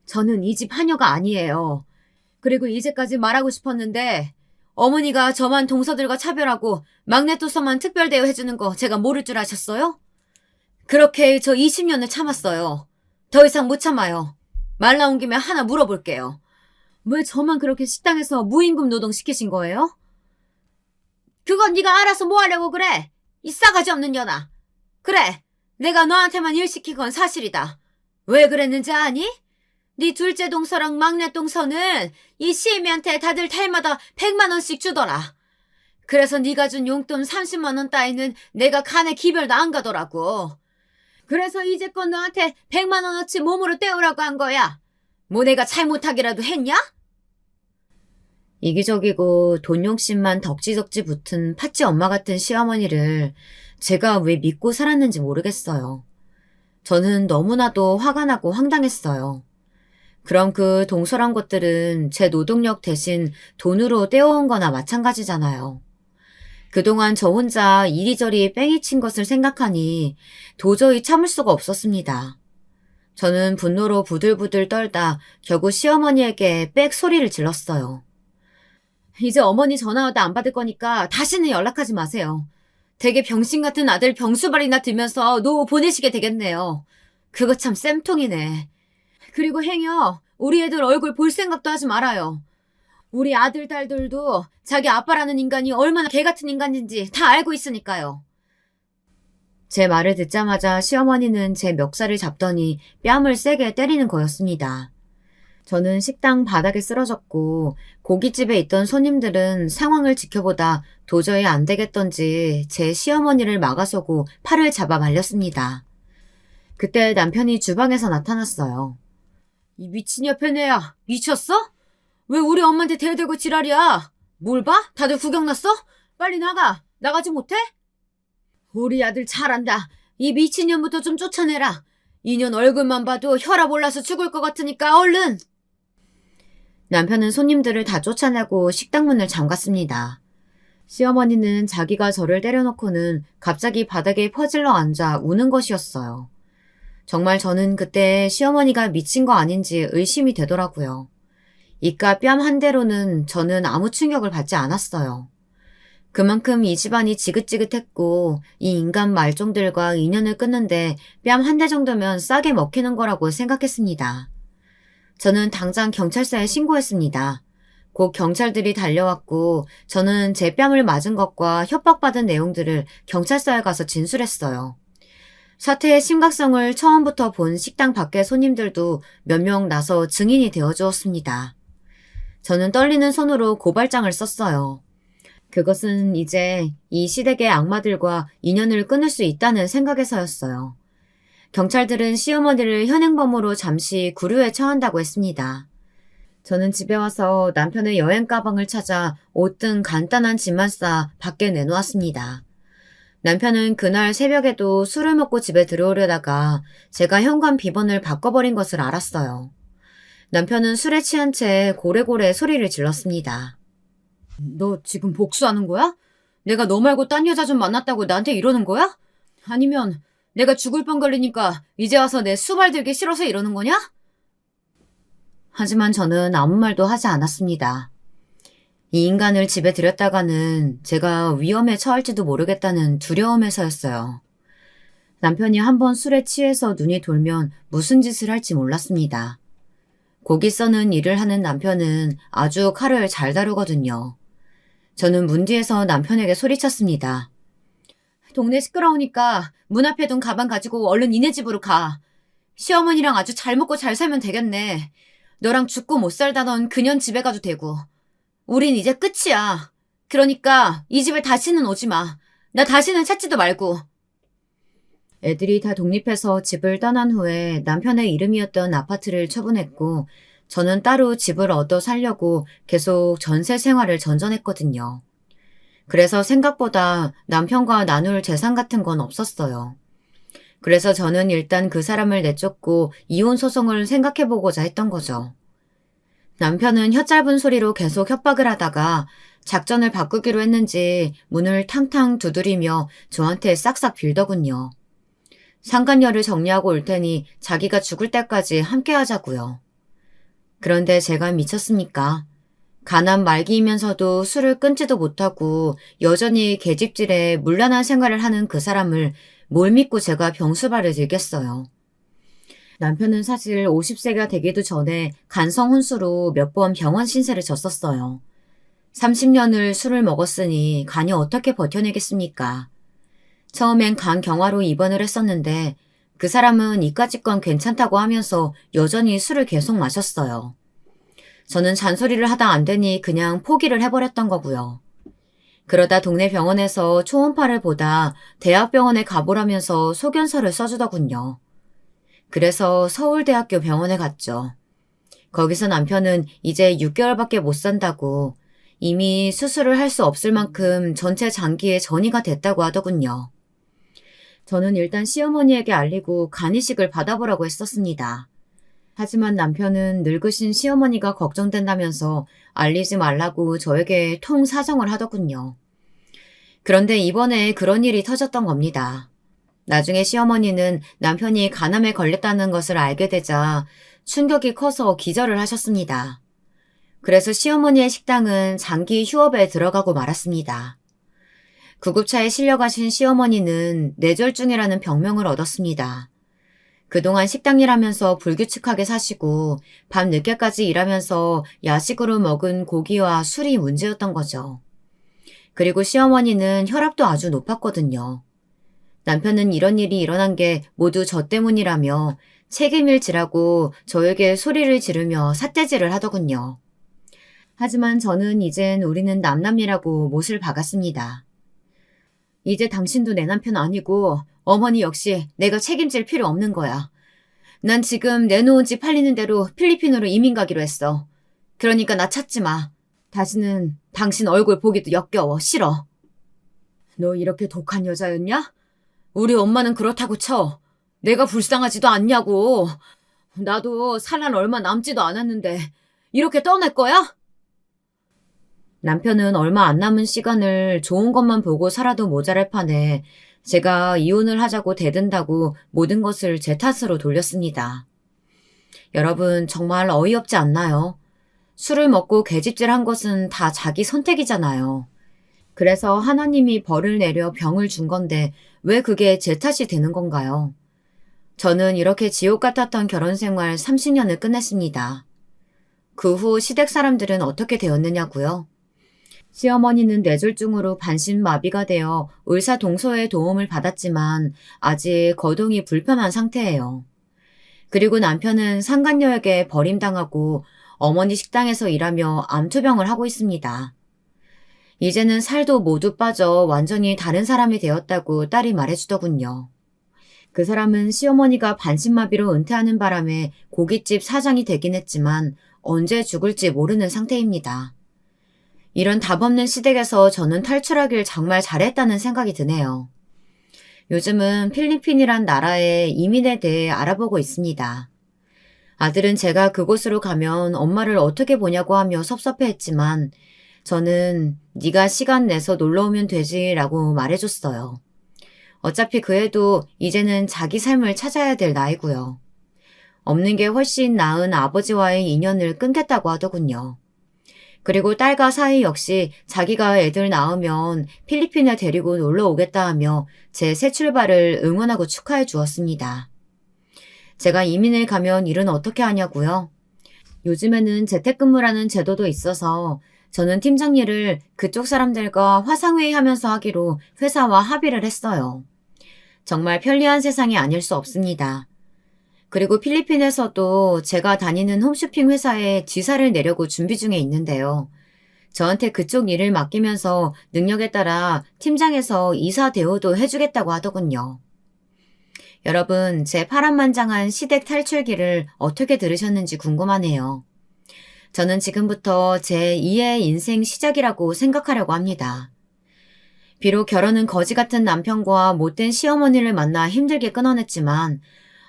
저는 이 집 하녀가 아니에요. 그리고 이제까지 말하고 싶었는데 어머니가 저만 동서들과 차별하고 막내또서만 특별 대우해주는 거 제가 모를 줄 아셨어요? 그렇게 저 20년을 참았어요. 더 이상 못 참아요. 말 나온 김에 하나 물어볼게요. 왜 저만 그렇게 식당에서 무임금 노동 시키신 거예요? 그건 네가 알아서 뭐 하려고 그래? 이 싸가지 없는 년아. 그래, 내가 너한테만 일 시킨 건 사실이다. 왜 그랬는지 아니? 네 둘째 동서랑 막내 동서는 이 시애미한테 다들 달마다 100만 원씩 주더라. 그래서 네가 준 용돈 30만 원 따위는 내가 간에 기별도 안 가더라고. 그래서 이제껏 너한테 100만 원어치 몸으로 떼우라고 한 거야. 뭐 내가 잘못하기라도 했냐? 이기적이고 돈 욕심만 덕지덕지 붙은 팥쥐 엄마 같은 시어머니를 제가 왜 믿고 살았는지 모르겠어요. 저는 너무나도 화가 나고 황당했어요. 그럼 그 동서란 것들은 제 노동력 대신 돈으로 떼어온 거나 마찬가지잖아요. 그동안 저 혼자 이리저리 뺑이 친 것을 생각하니 도저히 참을 수가 없었습니다. 저는 분노로 부들부들 떨다 결국 시어머니에게 빽 소리를 질렀어요. 이제 어머니 전화 와도 안 받을 거니까 다시는 연락하지 마세요. 되게 병신 같은 아들 병수발이나 들면서 노 보내시게 되겠네요. 그거 참 쌤통이네. 그리고 행여 우리 애들 얼굴 볼 생각도 하지 말아요. 우리 아들, 딸들도 자기 아빠라는 인간이 얼마나 개 같은 인간인지 다 알고 있으니까요. 제 말을 듣자마자 시어머니는 제 멱살을 잡더니 뺨을 세게 때리는 거였습니다. 저는 식당 바닥에 쓰러졌고 고깃집에 있던 손님들은 상황을 지켜보다 도저히 안 되겠던지 제 시어머니를 막아서고 팔을 잡아 말렸습니다. 그때 남편이 주방에서 나타났어요. 이 미친 여편애야, 미쳤어? 왜 우리 엄마한테 대들고 지랄이야? 뭘 봐? 다들 구경 났어? 빨리 나가. 나가지 못해? 우리 아들 잘한다. 이 미친년부터 좀 쫓아내라. 이년 얼굴만 봐도 혈압 올라서 죽을 것 같으니까 얼른. 남편은 손님들을 다 쫓아내고 식당 문을 잠갔습니다. 시어머니는 자기가 저를 때려놓고는 갑자기 바닥에 퍼질러 앉아 우는 것이었어요. 정말 저는 그때 시어머니가 미친 거 아닌지 의심이 되더라고요. 이깟 뺨 한 대로는 저는 아무 충격을 받지 않았어요. 그만큼 이 집안이 지긋지긋했고 이 인간 말종들과 인연을 끊는데 뺨 한 대 정도면 싸게 먹히는 거라고 생각했습니다. 저는 당장 경찰서에 신고했습니다. 곧 경찰들이 달려왔고 저는 제 뺨을 맞은 것과 협박받은 내용들을 경찰서에 가서 진술했어요. 사태의 심각성을 처음부터 본 식당 밖의 손님들도 몇 명 나서 증인이 되어주었습니다. 저는 떨리는 손으로 고발장을 썼어요. 그것은 이제 이 시댁의 악마들과 인연을 끊을 수 있다는 생각에서였어요. 경찰들은 시어머니를 현행범으로 잠시 구류에 처한다고 했습니다. 저는 집에 와서 남편의 여행 가방을 찾아 옷 등 간단한 짐만 싸 밖에 내놓았습니다. 남편은 그날 새벽에도 술을 먹고 집에 들어오려다가 제가 현관 비번을 바꿔버린 것을 알았어요. 남편은 술에 취한 채 고래고래 소리를 질렀습니다. 너 지금 복수하는 거야? 내가 너 말고 딴 여자 좀 만났다고 나한테 이러는 거야? 아니면 내가 죽을 뻔 걸리니까 이제 와서 내 수발 들기 싫어서 이러는 거냐? 하지만 저는 아무 말도 하지 않았습니다. 이 인간을 집에 들였다가는 제가 위험에 처할지도 모르겠다는 두려움에서였어요. 남편이 한번 술에 취해서 눈이 돌면 무슨 짓을 할지 몰랐습니다. 고기 써는 일을 하는 남편은 아주 칼을 잘 다루거든요. 저는 문 뒤에서 남편에게 소리쳤습니다. 동네 시끄러우니까 문 앞에 둔 가방 가지고 얼른 니네 집으로 가. 시어머니랑 아주 잘 먹고 잘 살면 되겠네. 너랑 죽고 못 살다던 그년 집에 가도 되고. 우린 이제 끝이야. 그러니까 이 집에 다시는 오지 마. 나 다시는 찾지도 말고. 애들이 다 독립해서 집을 떠난 후에 남편의 이름이었던 아파트를 처분했고 저는 따로 집을 얻어 살려고 계속 전세 생활을 전전했거든요. 그래서 생각보다 남편과 나눌 재산 같은 건 없었어요. 그래서 저는 일단 그 사람을 내쫓고 이혼 소송을 생각해보고자 했던 거죠. 남편은 혀짧은 소리로 계속 협박을 하다가 작전을 바꾸기로 했는지 문을 탕탕 두드리며 저한테 싹싹 빌더군요. 상간녀를 정리하고 올 테니 자기가 죽을 때까지 함께 하자고요. 그런데 제가 미쳤습니까? 가난 말기이면서도 술을 끊지도 못하고 여전히 계집질에 문란한 생활을 하는 그 사람을 뭘 믿고 제가 병수발을 들겠어요. 남편은 사실 50세가 되기도 전에 간성 혼수로 몇 번 병원 신세를 졌었어요. 30년을 술을 먹었으니 간이 어떻게 버텨내겠습니까? 처음엔 간 경화로 입원을 했었는데 그 사람은 이까짓 건 괜찮다고 하면서 여전히 술을 계속 마셨어요. 저는 잔소리를 하다 안 되니 그냥 포기를 해버렸던 거고요. 그러다 동네 병원에서 초음파를 보다 대학병원에 가보라면서 소견서를 써주더군요. 그래서 서울대학교 병원에 갔죠. 거기서 남편은 이제 6개월밖에 못 산다고 이미 수술을 할 수 없을 만큼 전체 장기에 전이가 됐다고 하더군요. 저는 일단 시어머니에게 알리고 간이식을 받아보라고 했었습니다. 하지만 남편은 늙으신 시어머니가 걱정된다면서 알리지 말라고 저에게 통 사정을 하더군요. 그런데 이번에 그런 일이 터졌던 겁니다. 나중에 시어머니는 남편이 간암에 걸렸다는 것을 알게 되자 충격이 커서 기절을 하셨습니다. 그래서 시어머니의 식당은 장기 휴업에 들어가고 말았습니다. 구급차에 실려가신 시어머니는 뇌졸중이라는 병명을 얻었습니다. 그동안 식당 일하면서 불규칙하게 사시고 밤 늦게까지 일하면서 야식으로 먹은 고기와 술이 문제였던 거죠. 그리고 시어머니는 혈압도 아주 높았거든요. 남편은 이런 일이 일어난 게 모두 저 때문이라며 책임을 지라고 저에게 소리를 지르며 삿대질을 하더군요. 하지만 저는 이젠 우리는 남남이라고 못을 박았습니다. 이제 당신도 내 남편 아니고 어머니 역시 내가 책임질 필요 없는 거야. 난 지금 내놓은 집 팔리는 대로 필리핀으로 이민 가기로 했어. 그러니까 나 찾지 마. 다시는 당신 얼굴 보기도 역겨워. 싫어. 너 이렇게 독한 여자였냐? 우리 엄마는 그렇다고 쳐. 내가 불쌍하지도 않냐고. 나도 살 날 얼마 남지도 않았는데 이렇게 떠날 거야? 남편은 얼마 안 남은 시간을 좋은 것만 보고 살아도 모자랄 판에 제가 이혼을 하자고 대든다고 모든 것을 제 탓으로 돌렸습니다. 여러분 정말 어이없지 않나요? 술을 먹고 계집질한 것은 다 자기 선택이잖아요. 그래서 하나님이 벌을 내려 병을 준 건데 왜 그게 제 탓이 되는 건가요? 저는 이렇게 지옥 같았던 결혼 생활 30년을 끝냈습니다. 그 후 시댁 사람들은 어떻게 되었느냐고요? 시어머니는 뇌졸중으로 반신마비가 되어 의사 동서의 도움을 받았지만 아직 거동이 불편한 상태예요. 그리고 남편은 상간녀에게 버림당하고 어머니 식당에서 일하며 암투병을 하고 있습니다. 이제는 살도 모두 빠져 완전히 다른 사람이 되었다고 딸이 말해주더군요. 그 사람은 시어머니가 반신마비로 은퇴하는 바람에 고깃집 사장이 되긴 했지만 언제 죽을지 모르는 상태입니다. 이런 답없는 시댁에서 저는 탈출하길 정말 잘했다는 생각이 드네요. 요즘은 필리핀이란 나라의 이민에 대해 알아보고 있습니다. 아들은 제가 그곳으로 가면 엄마를 어떻게 보냐고 하며 섭섭해했지만 저는 네가 시간 내서 놀러 오면 되지라고 말해줬어요. 어차피 그 애도 이제는 자기 삶을 찾아야 될 나이고요. 없는 게 훨씬 나은 아버지와의 인연을 끊겠다고 하더군요. 그리고 딸과 사이 역시 자기가 애들 낳으면 필리핀에 데리고 놀러 오겠다 하며 제 새 출발을 응원하고 축하해 주었습니다. 제가 이민을 가면 일은 어떻게 하냐고요? 요즘에는 재택근무라는 제도도 있어서 저는 팀장 일을 그쪽 사람들과 화상회의하면서 하기로 회사와 합의를 했어요. 정말 편리한 세상이 아닐 수 없습니다. 그리고 필리핀에서도 제가 다니는 홈쇼핑 회사에 지사를 내려고 준비 중에 있는데요. 저한테 그쪽 일을 맡기면서 능력에 따라 팀장에서 이사 대우도 해주겠다고 하더군요. 여러분, 제 파란만장한 시댁 탈출기를 어떻게 들으셨는지 궁금하네요. 저는 지금부터 제 2의 인생 시작이라고 생각하려고 합니다. 비록 결혼은 거지 같은 남편과 못된 시어머니를 만나 힘들게 끊어냈지만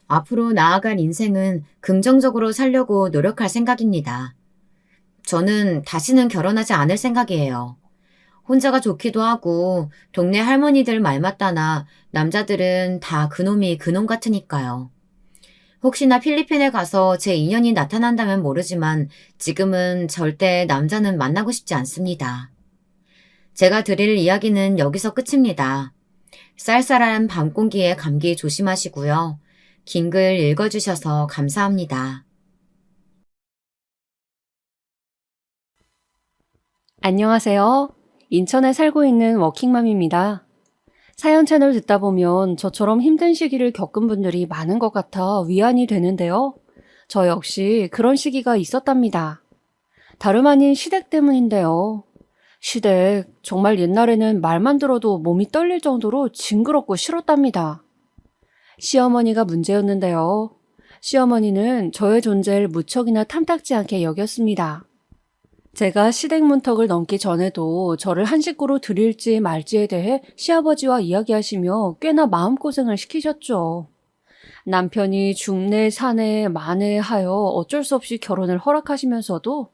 앞으로 나아갈 인생은 긍정적으로 살려고 노력할 생각입니다. 저는 다시는 결혼하지 않을 생각이에요. 혼자가 좋기도 하고 동네 할머니들 말 맞다나 남자들은 다 그놈이 그놈 같으니까요. 혹시나 필리핀에 가서 제 인연이 나타난다면 모르지만 지금은 절대 남자는 만나고 싶지 않습니다. 제가 드릴 이야기는 여기서 끝입니다. 쌀쌀한 밤 공기에 감기 조심하시고요. 긴 글 읽어주셔서 감사합니다. 안녕하세요. 인천에 살고 있는 워킹맘입니다. 사연 채널 듣다 보면 저처럼 힘든 시기를 겪은 분들이 많은 것 같아 위안이 되는데요. 저 역시 그런 시기가 있었답니다. 다름 아닌 시댁 때문인데요. 시댁, 정말 옛날에는 말만 들어도 몸이 떨릴 정도로 징그럽고 싫었답니다. 시어머니가 문제였는데요. 시어머니는 저의 존재를 무척이나 탐탁지 않게 여겼습니다. 제가 시댁 문턱을 넘기 전에도 저를 한 식구로 들일지 말지에 대해 시아버지와 이야기하시며 꽤나 마음고생을 시키셨죠. 남편이 중내, 사내, 만에 하여 어쩔 수 없이 결혼을 허락하시면서도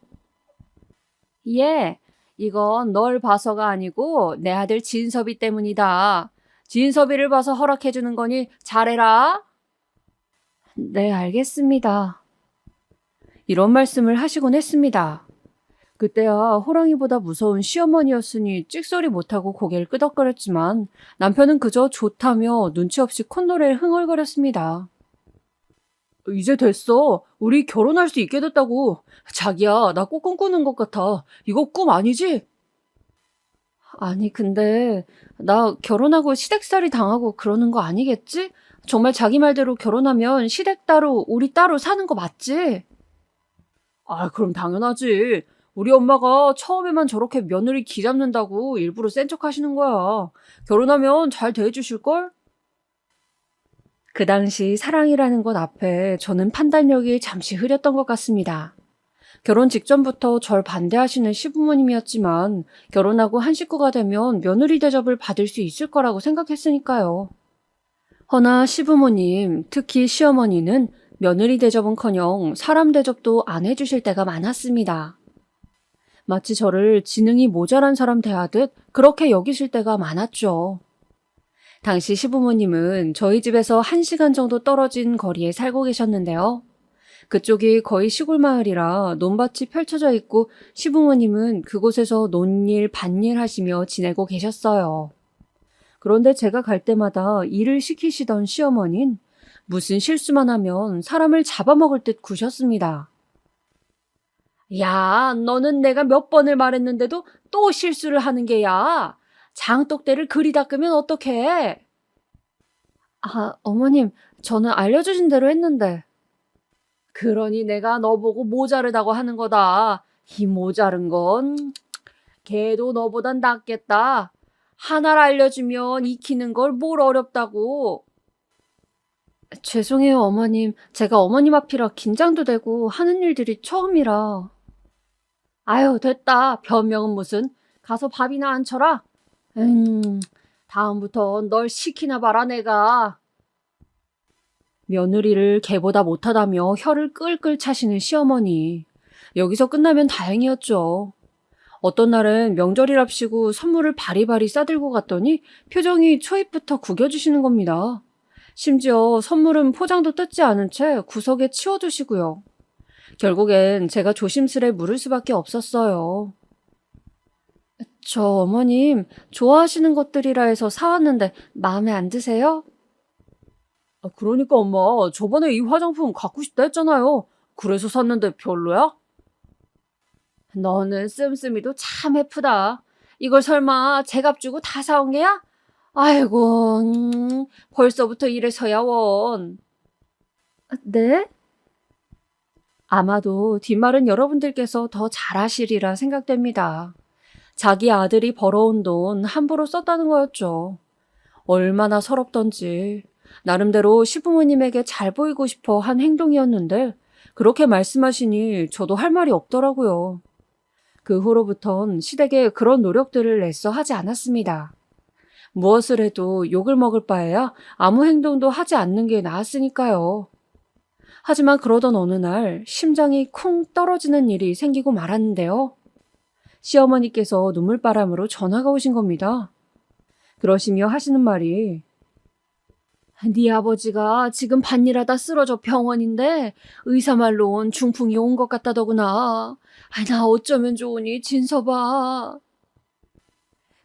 이건 널 봐서가 아니고 내 아들 진섭이 때문이다. 진섭이를 봐서 허락해주는 거니 잘해라. 네, 알겠습니다. 이런 말씀을 하시곤 했습니다. 그때야 호랑이보다 무서운 시어머니였으니 찍소리 못하고 고개를 끄덕거렸지만 남편은 그저 좋다며 눈치 없이 콧노래를 흥얼거렸습니다. 이제 됐어. 우리 결혼할 수 있게 됐다고. 자기야, 나 꼭 꿈꾸는 것 같아. 이거 꿈 아니지? 아니, 근데 나 결혼하고 시댁살이 당하고 그러는 거 아니겠지? 정말 자기 말대로 결혼하면 시댁 따로 우리 따로 사는 거 맞지? 아, 그럼 당연하지. 우리 엄마가 처음에만 저렇게 며느리 기 잡는다고 일부러 센 척 하시는 거야. 결혼하면 잘 대해주실걸? 그 당시 사랑이라는 것 앞에 저는 판단력이 잠시 흐렸던 것 같습니다. 결혼 직전부터 절 반대하시는 시부모님이었지만 결혼하고 한 식구가 되면 며느리 대접을 받을 수 있을 거라고 생각했으니까요. 허나 시부모님, 특히 시어머니는 며느리 대접은커녕 사람 대접도 안 해주실 때가 많았습니다. 마치 저를 지능이 모자란 사람 대하듯 그렇게 여기실 때가 많았죠. 당시 시부모님은 저희 집에서 1시간 정도 떨어진 거리에 살고 계셨는데요. 그쪽이 거의 시골 마을이라 논밭이 펼쳐져 있고 시부모님은 그곳에서 논일, 밭일 하시며 지내고 계셨어요. 그런데 제가 갈 때마다 일을 시키시던 시어머니는 무슨 실수만 하면 사람을 잡아먹을 듯 구셨습니다. 야, 너는 내가 몇 번을 말했는데도 또 실수를 하는 게야. 장독대를 그리 닦으면 어떡해? 아, 어머님, 저는 알려주신 대로 했는데. 그러니 내가 너보고 모자르다고 하는 거다. 이 모자른 건 걔도 너보단 낫겠다. 하나를 알려주면 익히는 걸 뭘 어렵다고. 죄송해요, 어머님. 제가 어머님 앞이라 긴장도 되고 하는 일들이 처음이라. 아유, 됐다. 변명은 무슨. 가서 밥이나 안 쳐라. 다음부턴 널 시키나 봐라, 내가. 며느리를 개보다 못하다며 혀를 끌끌 차시는 시어머니. 여기서 끝나면 다행이었죠. 어떤 날은 명절이랍시고 선물을 바리바리 싸들고 갔더니 표정이 초입부터 구겨주시는 겁니다. 심지어 선물은 포장도 뜯지 않은 채 구석에 치워두시고요. 결국엔 제가 조심스레 물을 수밖에 없었어요. 저 어머님, 좋아하시는 것들이라 해서 사왔는데 마음에 안 드세요? 그러니까 엄마, 저번에 이 화장품 갖고 싶다 했잖아요. 그래서 샀는데 별로야? 너는 씀씀이도 참 예쁘다. 이걸 설마 제값 주고 다 사온 게야? 아이고, 벌써부터 이래서야 원. 네? 아마도 뒷말은 여러분들께서 더 잘하시리라 생각됩니다. 자기 아들이 벌어온 돈 함부로 썼다는 거였죠. 얼마나 서럽던지. 나름대로 시부모님에게 잘 보이고 싶어 한 행동이었는데 그렇게 말씀하시니 저도 할 말이 없더라고요. 그 후로부턴 시댁에 그런 노력들을 애써 하지 않았습니다. 무엇을 해도 욕을 먹을 바에야 아무 행동도 하지 않는 게 나았으니까요. 하지만 그러던 어느 날 심장이 쿵 떨어지는 일이 생기고 말았는데요. 시어머니께서 눈물바람으로 전화가 오신 겁니다. 그러시며 하시는 말이 네 아버지가 지금 밭일하다 쓰러져 병원인데 의사 말로 온 중풍이 온 것 같다더구나. 나 어쩌면 좋으니 진서봐.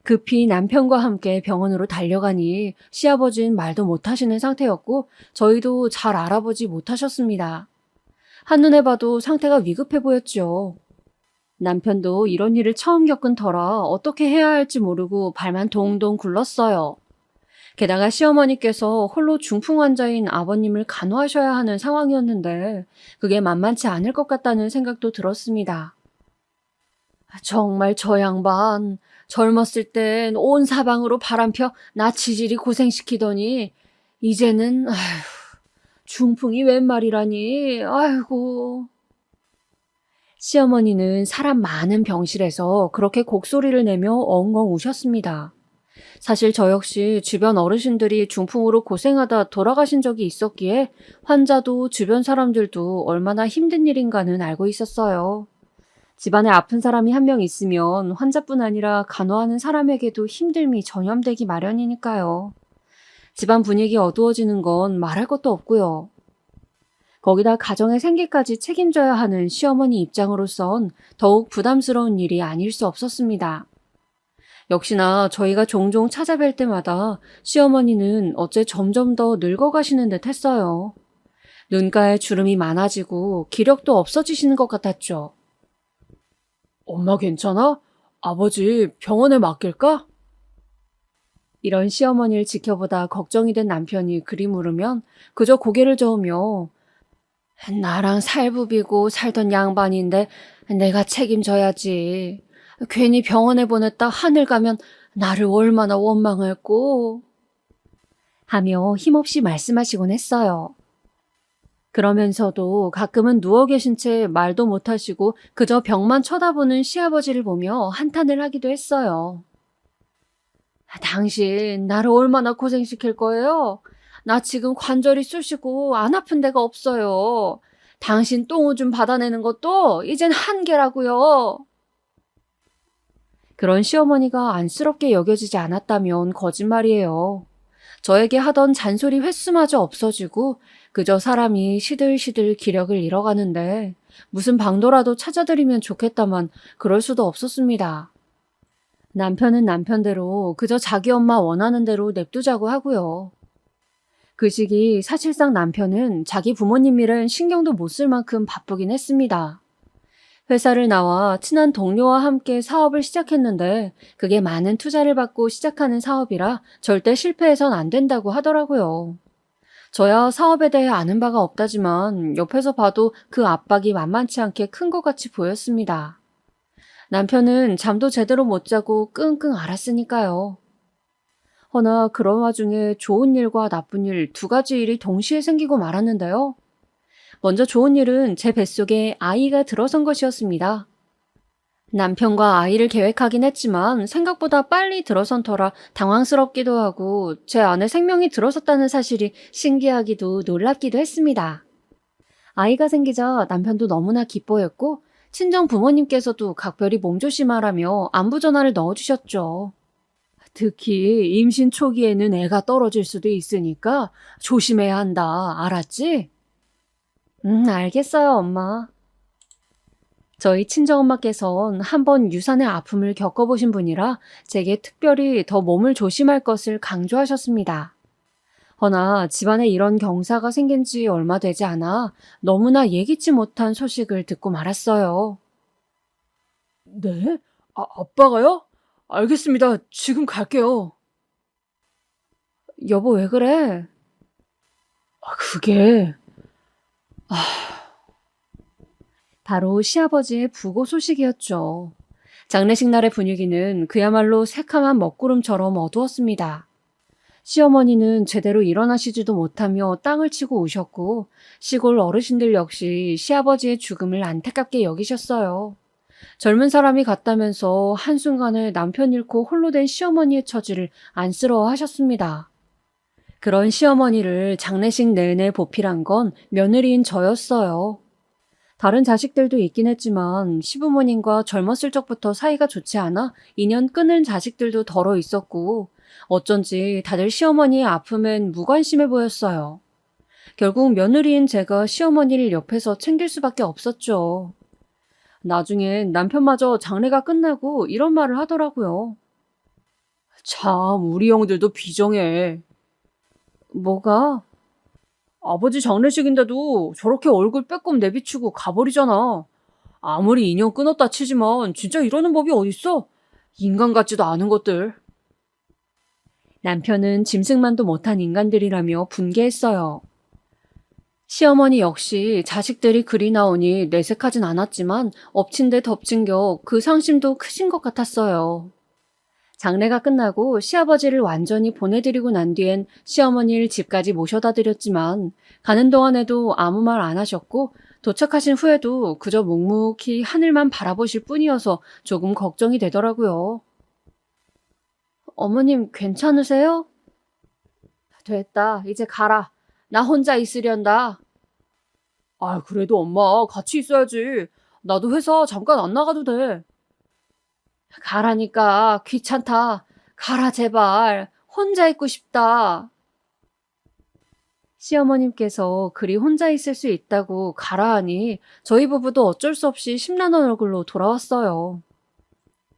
급히 남편과 함께 병원으로 달려가니 시아버지는 말도 못하시는 상태였고 저희도 잘 알아보지 못하셨습니다. 한눈에 봐도 상태가 위급해 보였죠. 남편도 이런 일을 처음 겪은 터라 어떻게 해야 할지 모르고 발만 동동 굴렀어요. 게다가 시어머니께서 홀로 중풍 환자인 아버님을 간호하셔야 하는 상황이었는데 그게 만만치 않을 것 같다는 생각도 들었습니다. 정말 저 양반 젊었을 땐 온 사방으로 바람펴 나 지질이 고생시키더니 이제는 중풍이 웬 말이라니. 아이고. 시어머니는 사람 많은 병실에서 그렇게 곡소리를 내며 엉엉 우셨습니다. 사실 저 역시 주변 어르신들이 중풍으로 고생하다 돌아가신 적이 있었기에 환자도 주변 사람들도 얼마나 힘든 일인가는 알고 있었어요. 집안에 아픈 사람이 한 명 있으면 환자뿐 아니라 간호하는 사람에게도 힘듦이 전염되기 마련이니까요. 집안 분위기 어두워지는 건 말할 것도 없고요. 거기다 가정의 생계까지 책임져야 하는 시어머니 입장으로선 더욱 부담스러운 일이 아닐 수 없었습니다. 역시나 저희가 종종 찾아뵐 때마다 시어머니는 어째 점점 더 늙어가시는 듯 했어요. 눈가에 주름이 많아지고 기력도 없어지시는 것 같았죠. 엄마 괜찮아? 아버지 병원에 맡길까? 이런 시어머니를 지켜보다 걱정이 된 남편이 그리 물으면 그저 고개를 저으며 나랑 살부비고 살던 양반인데 내가 책임져야지. 괜히 병원에 보냈다 하늘 가면 나를 얼마나 원망할꼬. 하며 힘없이 말씀하시곤 했어요. 그러면서도 가끔은 누워 계신 채 말도 못하시고 그저 벽만 쳐다보는 시아버지를 보며 한탄을 하기도 했어요. 당신 나를 얼마나 고생시킬 거예요? 나 지금 관절이 쑤시고 안 아픈 데가 없어요. 당신 똥오줌 받아내는 것도 이젠 한계라고요. 그런 시어머니가 안쓰럽게 여겨지지 않았다면 거짓말이에요. 저에게 하던 잔소리 횟수마저 없어지고 그저 사람이 시들시들 기력을 잃어가는데 무슨 방도라도 찾아드리면 좋겠다만 그럴 수도 없었습니다. 남편은 남편대로 그저 자기 엄마 원하는 대로 냅두자고 하고요. 그 시기 사실상 남편은 자기 부모님 일은 신경도 못 쓸 만큼 바쁘긴 했습니다. 회사를 나와 친한 동료와 함께 사업을 시작했는데 그게 많은 투자를 받고 시작하는 사업이라 절대 실패해선 안 된다고 하더라고요. 저야 사업에 대해 아는 바가 없다지만 옆에서 봐도 그 압박이 만만치 않게 큰 것 같이 보였습니다. 남편은 잠도 제대로 못 자고 끙끙 앓았으니까요. 허나 그런 와중에 좋은 일과 나쁜 일 두 가지 일이 동시에 생기고 말았는데요. 먼저 좋은 일은 제 뱃속에 아이가 들어선 것이었습니다. 남편과 아이를 계획하긴 했지만 생각보다 빨리 들어선 터라 당황스럽기도 하고 제 안에 생명이 들어섰다는 사실이 신기하기도 놀랍기도 했습니다. 아이가 생기자 남편도 너무나 기뻐했고 친정 부모님께서도 각별히 몸조심하라며 안부 전화를 넣어주셨죠. 특히 임신 초기에는 애가 떨어질 수도 있으니까 조심해야 한다. 알았지? 알겠어요, 엄마. 저희 친정엄마께선 한번 유산의 아픔을 겪어보신 분이라 제게 특별히 더 몸을 조심할 것을 강조하셨습니다. 허나 집안에 이런 경사가 생긴 지 얼마 되지 않아 너무나 예기치 못한 소식을 듣고 말았어요. 네? 아빠가요? 알겠습니다. 지금 갈게요. 여보, 왜 그래? 그게... 바로 시아버지의 부고 소식이었죠. 장례식 날의 분위기는 그야말로 새카만 먹구름처럼 어두웠습니다. 시어머니는 제대로 일어나시지도 못하며 땅을 치고 우셨고 시골 어르신들 역시 시아버지의 죽음을 안타깝게 여기셨어요. 젊은 사람이 같다면서 한순간에 남편 잃고 홀로 된 시어머니의 처지를 안쓰러워하셨습니다. 그런 시어머니를 장례식 내내 보필한 건 며느리인 저였어요. 다른 자식들도 있긴 했지만 시부모님과 젊었을 적부터 사이가 좋지 않아 인연 끊은 자식들도 덜어 있었고 어쩐지 다들 시어머니의 아픔엔 무관심해 보였어요. 결국 며느리인 제가 시어머니를 옆에서 챙길 수밖에 없었죠. 나중엔 남편마저 장례가 끝나고 이런 말을 하더라고요. 참, 우리 형들도 비정해. 뭐가? 아버지 장례식인데도 저렇게 얼굴 빼꼼 내비치고 가버리잖아. 아무리 인연 끊었다 치지만 진짜 이러는 법이 어딨어? 인간 같지도 않은 것들. 남편은 짐승만도 못한 인간들이라며 분개했어요. 시어머니 역시 자식들이 그리 나오니 내색하진 않았지만 엎친 데 덮친 격 그 상심도 크신 것 같았어요. 장례가 끝나고 시아버지를 완전히 보내드리고 난 뒤엔 시어머니를 집까지 모셔다 드렸지만 가는 동안에도 아무 말 안 하셨고 도착하신 후에도 그저 묵묵히 하늘만 바라보실 뿐이어서 조금 걱정이 되더라고요. 어머님 괜찮으세요? 됐다. 이제 가라. 나 혼자 있으련다. 그래도 엄마 같이 있어야지. 나도 회사 잠깐 안 나가도 돼. 가라니까 귀찮다. 가라 제발. 혼자 있고 싶다. 시어머님께서 그리 혼자 있을 수 있다고 가라 하니 저희 부부도 어쩔 수 없이 심란한 얼굴로 돌아왔어요.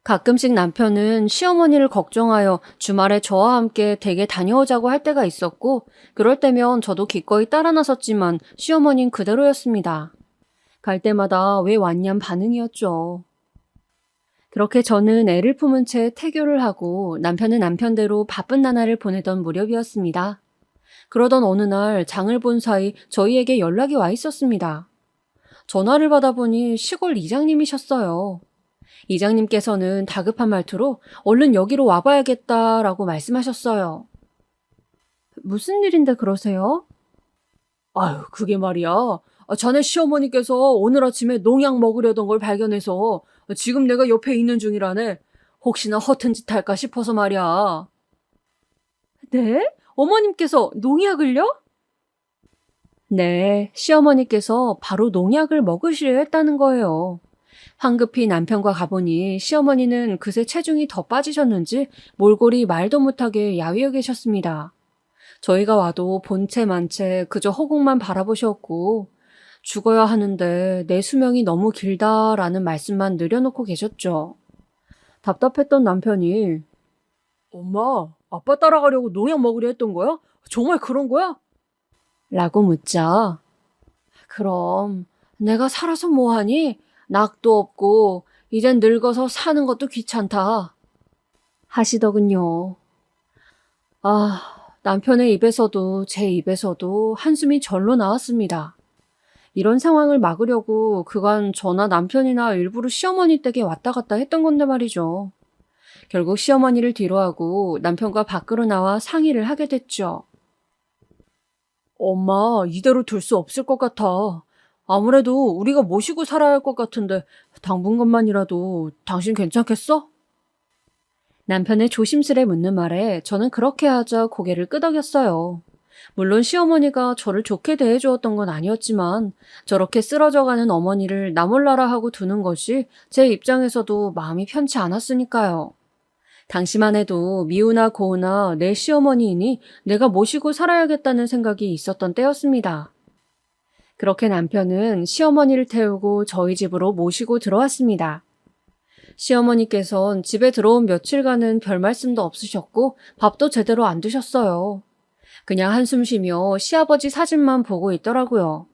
가끔씩 남편은 시어머니를 걱정하여 주말에 저와 함께 댁에 다녀오자고 할 때가 있었고 그럴 때면 저도 기꺼이 따라 나섰지만 시어머니는 그대로였습니다. 갈 때마다 왜 왔냔 반응이었죠. 그렇게 저는 애를 품은 채 태교를 하고 남편은 남편대로 바쁜 나날을 보내던 무렵이었습니다. 그러던 어느 날 장을 본 사이 저희에게 연락이 와 있었습니다. 전화를 받아보니 시골 이장님이셨어요. 이장님께서는 다급한 말투로 얼른 여기로 와봐야겠다라고 말씀하셨어요. 무슨 일인데 그러세요? 그게 말이야. 자네 시어머니께서 오늘 아침에 농약 먹으려던 걸 발견해서 지금 내가 옆에 있는 중이라네. 혹시나 허튼 짓 할까 싶어서 말이야. 네? 어머님께서 농약을요? 네, 시어머니께서 바로 농약을 먹으시려 했다는 거예요. 황급히 남편과 가보니 시어머니는 그새 체중이 더 빠지셨는지 몰골이 말도 못하게 야위어 계셨습니다. 저희가 와도 본체 만체 그저 허공만 바라보셨고 죽어야 하는데 내 수명이 너무 길다라는 말씀만 늘여놓고 계셨죠. 답답했던 남편이 엄마, 아빠 따라가려고 농약 먹으려 했던 거야? 정말 그런 거야? 라고 묻자 그럼 내가 살아서 뭐하니? 낙도 없고 이젠 늙어서 사는 것도 귀찮다 하시더군요. 남편의 입에서도 제 입에서도 한숨이 절로 나왔습니다. 이런 상황을 막으려고 그간 저나 남편이나 일부러 시어머니 댁에 왔다 갔다 했던 건데 말이죠. 결국 시어머니를 뒤로하고 남편과 밖으로 나와 상의를 하게 됐죠. 엄마, 이대로 둘 수 없을 것 같아. 아무래도 우리가 모시고 살아야 할 것 같은데 당분간만이라도 당신 괜찮겠어? 남편의 조심스레 묻는 말에 저는 그렇게 하자 고개를 끄덕였어요. 물론 시어머니가 저를 좋게 대해주었던 건 아니었지만 저렇게 쓰러져가는 어머니를 나 몰라라 하고 두는 것이 제 입장에서도 마음이 편치 않았으니까요. 당시만 해도 미우나 고우나 내 시어머니이니 내가 모시고 살아야겠다는 생각이 있었던 때였습니다. 그렇게 남편은 시어머니를 태우고 저희 집으로 모시고 들어왔습니다. 시어머니께선 집에 들어온 며칠간은 별 말씀도 없으셨고 밥도 제대로 안 드셨어요. 그냥 한숨 쉬며 시아버지 사진만 보고 있더라고요.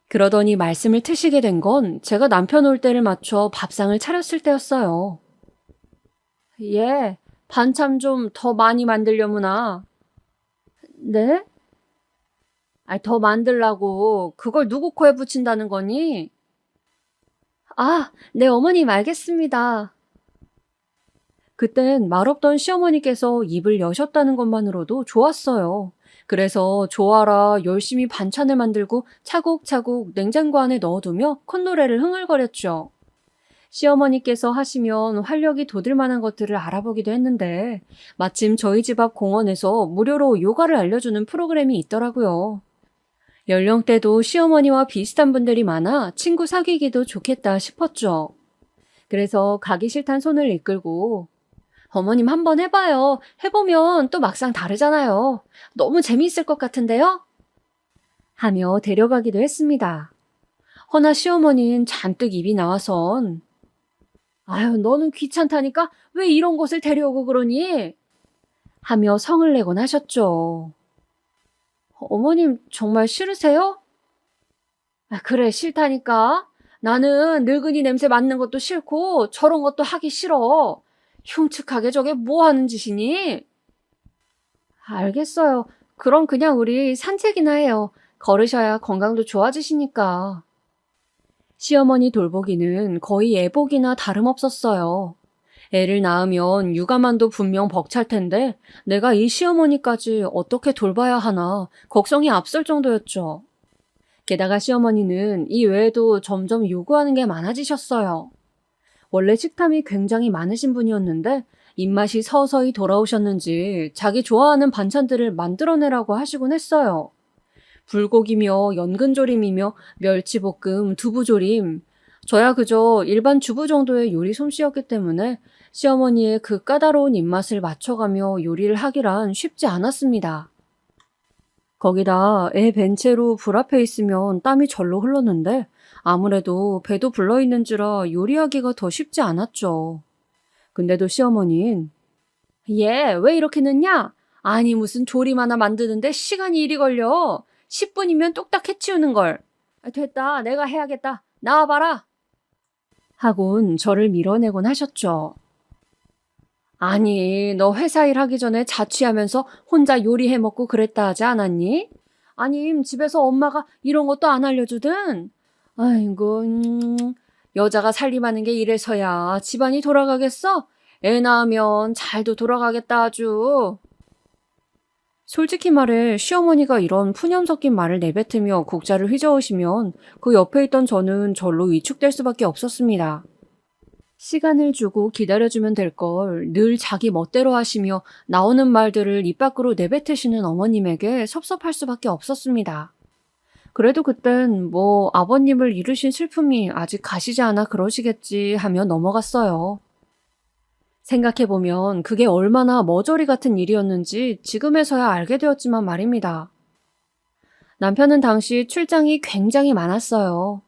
그러더니 말씀을 트시게 된 건 제가 남편 올 때를 맞춰 밥상을 차렸을 때였어요. 예, 반찬 좀 더 많이 만들려무나. 네? 더 만들라고 그걸 누구 코에 붙인다는 거니? 네, 어머님 알겠습니다. 그땐 말없던 시어머니께서 입을 여셨다는 것만으로도 좋았어요. 그래서 좋아라 열심히 반찬을 만들고 차곡차곡 냉장고 안에 넣어두며 콧노래를 흥얼거렸죠. 시어머니께서 하시면 활력이 돋을 만한 것들을 알아보기도 했는데 마침 저희 집 앞 공원에서 무료로 요가를 알려주는 프로그램이 있더라고요. 연령대도 시어머니와 비슷한 분들이 많아 친구 사귀기도 좋겠다 싶었죠. 그래서 가기 싫단 손을 이끌고 어머님 한번 해봐요. 해보면 또 막상 다르잖아요. 너무 재미있을 것 같은데요? 하며 데려가기도 했습니다. 허나 시어머니는 잔뜩 입이 나와선 너는 귀찮다니까 왜 이런 곳을 데려오고 그러니? 하며 성을 내곤 하셨죠. 어머님 정말 싫으세요? 그래 싫다니까. 나는 늙은이 냄새 맡는 것도 싫고 저런 것도 하기 싫어. 흉측하게 저게 뭐 하는 짓이니? 알겠어요. 그럼 그냥 우리 산책이나 해요. 걸으셔야 건강도 좋아지시니까. 시어머니 돌보기는 거의 애복이나 다름없었어요. 애를 낳으면 육아만도 분명 벅찰 텐데 내가 이 시어머니까지 어떻게 돌봐야 하나 걱정이 앞설 정도였죠. 게다가 시어머니는 이 외에도 점점 요구하는 게 많아지셨어요. 원래 식탐이 굉장히 많으신 분이었는데 입맛이 서서히 돌아오셨는지 자기 좋아하는 반찬들을 만들어내라고 하시곤 했어요. 불고기며 연근조림이며 멸치볶음, 두부조림. 저야 그저 일반 주부 정도의 요리 솜씨였기 때문에 시어머니의 그 까다로운 입맛을 맞춰가며 요리를 하기란 쉽지 않았습니다. 거기다 애 벤 채로 불 앞에 있으면 땀이 절로 흘렀는데 아무래도 배도 불러있는지라 요리하기가 더 쉽지 않았죠. 근데도 시어머니는 왜 이렇게 늦냐? 아니 무슨 조림 하나 만드는데 시간이 이리 걸려. 10분이면 뚝딱 해치우는걸. 됐다 내가 해야겠다. 나와봐라. 하곤 저를 밀어내곤 하셨죠. 아니 너 회사 일 하기 전에 자취하면서 혼자 요리해 먹고 그랬다 하지 않았니? 아님 집에서 엄마가 이런 것도 안 알려주든? 아이고 여자가 살림하는 게 이래서야 집안이 돌아가겠어? 애 낳으면 잘도 돌아가겠다 아주. 솔직히 말해 시어머니가 이런 푸념 섞인 말을 내뱉으며 국자를 휘저으시면 그 옆에 있던 저는 절로 위축될 수밖에 없었습니다. 시간을 주고 기다려주면 될 걸 늘 자기 멋대로 하시며 나오는 말들을 입 밖으로 내뱉으시는 어머님에게 섭섭할 수밖에 없었습니다. 그래도 그땐 아버님을 잃으신 슬픔이 아직 가시지 않아 그러시겠지 하며 넘어갔어요. 생각해보면 그게 얼마나 머저리 같은 일이었는지 지금에서야 알게 되었지만 말입니다. 남편은 당시 출장이 굉장히 많았어요.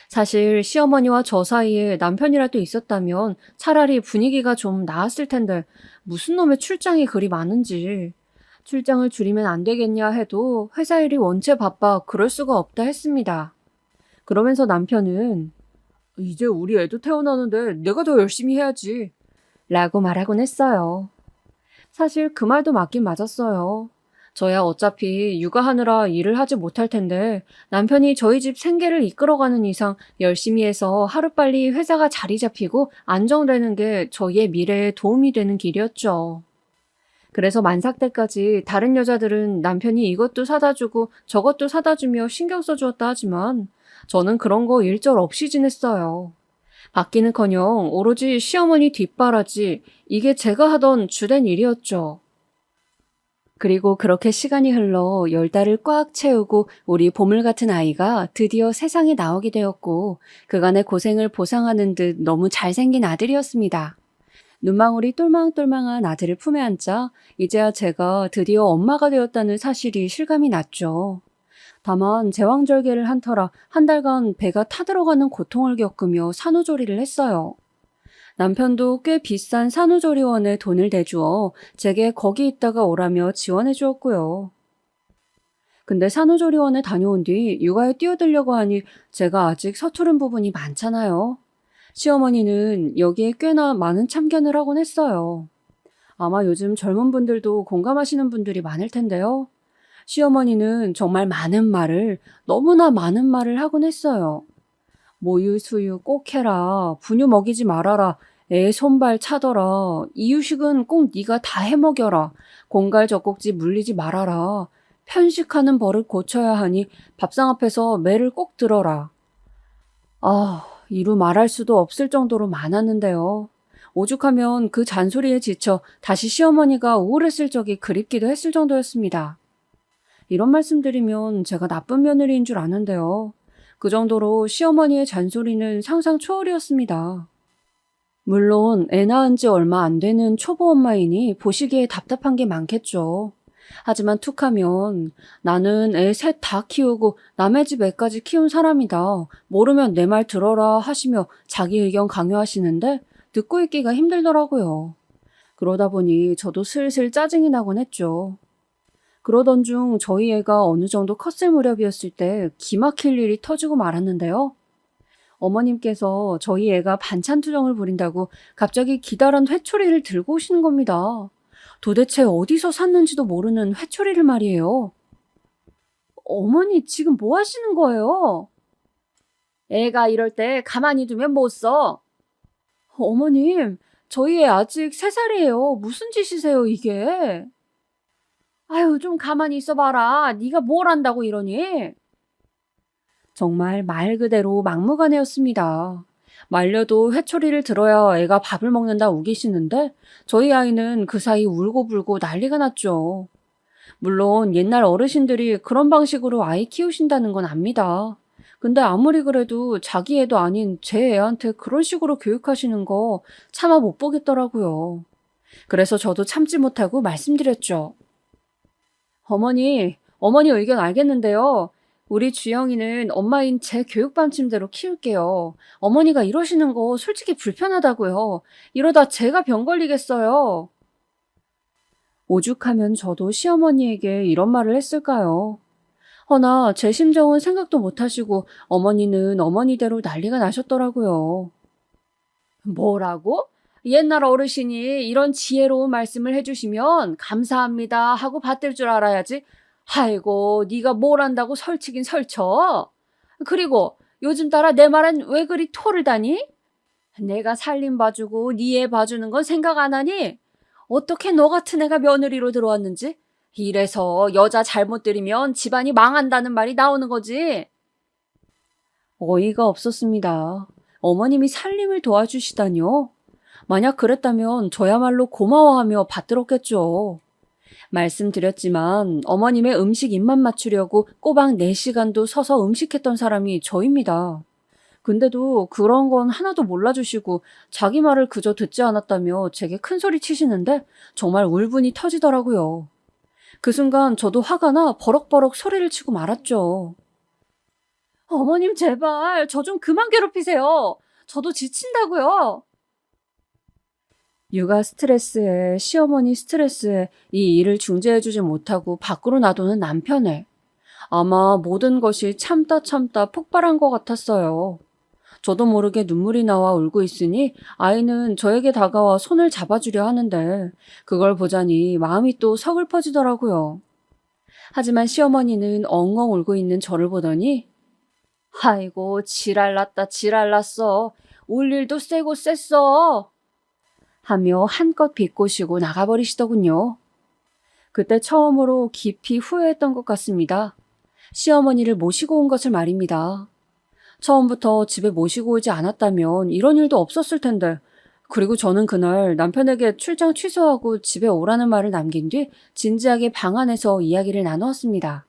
사실 시어머니와 저 사이에 남편이라도 있었다면 차라리 분위기가 좀 나았을 텐데 무슨 놈의 출장이 그리 많은지. 출장을 줄이면 안 되겠냐 해도 회사 일이 원체 바빠 그럴 수가 없다 했습니다. 그러면서 남편은 이제 우리 애도 태어나는데 내가 더 열심히 해야지 라고 말하곤 했어요. 사실 그 말도 맞긴 맞았어요. 저야 어차피 육아하느라 일을 하지 못할 텐데 남편이 저희 집 생계를 이끌어가는 이상 열심히 해서 하루빨리 회사가 자리 잡히고 안정되는 게 저희의 미래에 도움이 되는 길이었죠. 그래서 만삭 때까지 다른 여자들은 남편이 이것도 사다 주고 저것도 사다 주며 신경 써주었다 하지만 저는 그런 거 일절 없이 지냈어요. 받기는커녕 오로지 시어머니 뒷바라지, 이게 제가 하던 주된 일이었죠. 그리고 그렇게 시간이 흘러 10달을 꽉 채우고 우리 보물 같은 아이가 드디어 세상에 나오게 되었고 그간의 고생을 보상하는 듯 너무 잘생긴 아들이었습니다. 눈망울이 똘망똘망한 아들을 품에 안자 이제야 제가 드디어 엄마가 되었다는 사실이 실감이 났죠. 다만 제왕절개를 한 터라 한 달간 배가 타들어가는 고통을 겪으며 산후조리를 했어요. 남편도 꽤 비싼 산후조리원에 돈을 대주어 제게 거기 있다가 오라며 지원해 주었고요. 근데 산후조리원에 다녀온 뒤 육아에 뛰어들려고 하니 제가 아직 서투른 부분이 많잖아요. 시어머니는 여기에 꽤나 많은 참견을 하곤 했어요. 아마 요즘 젊은 분들도 공감하시는 분들이 많을 텐데요. 시어머니는 정말 많은 말을, 너무나 많은 말을 하곤 했어요. 모유 수유 꼭 해라, 분유 먹이지 말아라, 애 손발 차더라, 이유식은 꼭 네가 다 해먹여라, 공갈 젖꼭지 물리지 말아라, 편식하는 버릇 고쳐야 하니 밥상 앞에서 매를 꼭 들어라. 이루 말할 수도 없을 정도로 많았는데요. 오죽하면 그 잔소리에 지쳐 다시 시어머니가 우울했을 적이 그립기도 했을 정도였습니다. 이런 말씀드리면 제가 나쁜 며느리인 줄 아는데요. 그 정도로 시어머니의 잔소리는 상상 초월이었습니다. 물론 애 낳은 지 얼마 안 되는 초보 엄마이니 보시기에 답답한 게 많겠죠. 하지만 툭하면 나는 애 셋 다 키우고 남의 집 애까지 키운 사람이다. 모르면 내 말 들어라 하시며 자기 의견 강요하시는데 듣고 있기가 힘들더라고요. 그러다 보니 저도 슬슬 짜증이 나곤 했죠. 그러던 중 저희 애가 어느 정도 컸을 무렵이었을 때 기막힐 일이 터지고 말았는데요. 어머님께서 저희 애가 반찬 투정을 부린다고 갑자기 기다란 회초리를 들고 오시는 겁니다. 도대체 어디서 샀는지도 모르는 회초리를 말이에요. 어머니 지금 뭐 하시는 거예요? 애가 이럴 때 가만히 두면 못 써. 어머님, 저희 애 아직 3살이에요. 무슨 짓이세요 이게? 아유, 좀 가만히 있어봐라. 네가 뭘 안다고 이러니? 정말 말 그대로 막무가내였습니다. 말려도 회초리를 들어야 애가 밥을 먹는다 우기시는데 저희 아이는 그 사이 울고불고 난리가 났죠. 물론 옛날 어르신들이 그런 방식으로 아이 키우신다는 건 압니다. 근데 아무리 그래도 자기 애도 아닌 제 애한테 그런 식으로 교육하시는 거 차마 못 보겠더라고요. 그래서 저도 참지 못하고 말씀드렸죠. 어머니 의견 알겠는데요. 우리 주영이는 엄마인 제 교육 방침대로 키울게요. 어머니가 이러시는 거 솔직히 불편하다고요. 이러다 제가 병 걸리겠어요. 오죽하면 저도 시어머니에게 이런 말을 했을까요? 허나 제 심정은 생각도 못하시고 어머니는 어머니대로 난리가 나셨더라고요. 뭐라고? 옛날 어르신이 이런 지혜로운 말씀을 해주시면 감사합니다 하고 받들 줄 알아야지. 아이고, 네가 뭘 안다고 설치긴 설쳐. 그리고 요즘 따라 내 말은 왜 그리 토를 다니? 내가 살림 봐주고 네 애 봐주는 건 생각 안 하니? 어떻게 너 같은 애가 며느리로 들어왔는지? 이래서 여자 잘못 들이면 집안이 망한다는 말이 나오는 거지. 어이가 없었습니다. 어머님이 살림을 도와주시다니요? 만약 그랬다면 저야말로 고마워하며 받들었겠죠. 말씀드렸지만 어머님의 음식 입맛 맞추려고 꼬박 4시간도 서서 음식했던 사람이 저입니다. 근데도 그런 건 하나도 몰라주시고 자기 말을 그저 듣지 않았다며 제게 큰 소리 치시는데 정말 울분이 터지더라고요. 그 순간 저도 화가 나 버럭버럭 소리를 치고 말았죠. 어머님 제발 저 좀 그만 괴롭히세요. 저도 지친다고요. 육아 스트레스에 시어머니 스트레스에 이 일을 중재해주지 못하고 밖으로 놔두는 남편에 아마 모든 것이 참다 폭발한 것 같았어요. 저도 모르게 눈물이 나와 울고 있으니 아이는 저에게 다가와 손을 잡아주려 하는데 그걸 보자니 마음이 또 서글퍼지더라고요. 하지만 시어머니는 엉엉 울고 있는 저를 보더니 아이고 지랄났어. 울 일도 세고 셌어. 하며 한껏 비꼬시고 나가버리시더군요. 그때 처음으로 깊이 후회했던 것 같습니다. 시어머니를 모시고 온 것을 말입니다. 처음부터 집에 모시고 오지 않았다면 이런 일도 없었을 텐데 그리고 저는 그날 남편에게 출장 취소하고 집에 오라는 말을 남긴 뒤 진지하게 방 안에서 이야기를 나누었습니다.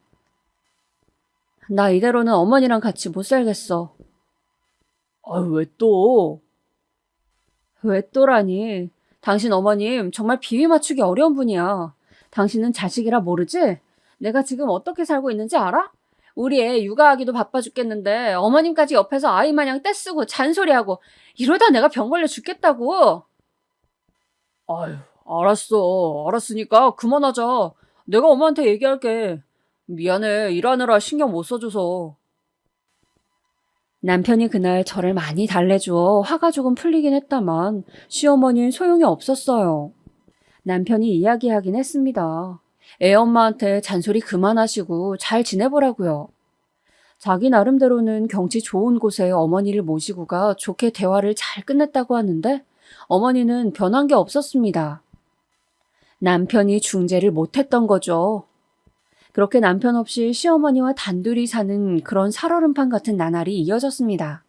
나 이대로는 어머니랑 같이 못 살겠어. 왜 또? 왜 또라니? 당신 어머님 정말 비위 맞추기 어려운 분이야. 당신은 자식이라 모르지? 내가 지금 어떻게 살고 있는지 알아? 우리 애 육아하기도 바빠 죽겠는데 어머님까지 옆에서 아이 마냥 떼쓰고 잔소리하고 이러다 내가 병 걸려 죽겠다고. 아유, 알았으니까 그만하자. 내가 엄마한테 얘기할게. 미안해, 일하느라 신경 못 써줘서. 남편이 그날 저를 많이 달래주어 화가 조금 풀리긴 했다만 시어머니는 소용이 없었어요. 남편이 이야기하긴 했습니다. 애 엄마한테 잔소리 그만하시고 잘 지내보라고요. 자기 나름대로는 경치 좋은 곳에 어머니를 모시고 가 좋게 대화를 잘 끝냈다고 하는데 어머니는 변한 게 없었습니다. 남편이 중재를 못했던 거죠. 그렇게 남편 없이 시어머니와 단둘이 사는 그런 살얼음판 같은 나날이 이어졌습니다.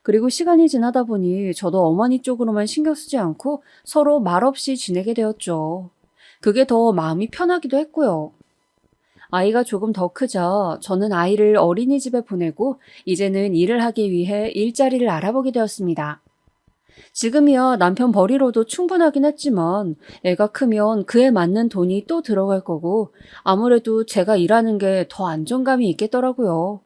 그리고 시간이 지나다 보니 저도 어머니 쪽으로만 신경 쓰지 않고 서로 말없이 지내게 되었죠. 그게 더 마음이 편하기도 했고요. 아이가 조금 더 크자 저는 아이를 어린이집에 보내고 이제는 일을 하기 위해 일자리를 알아보게 되었습니다. 지금이야 남편 벌이로도 충분하긴 했지만 애가 크면 그에 맞는 돈이 또 들어갈 거고 아무래도 제가 일하는 게 더 안정감이 있겠더라고요.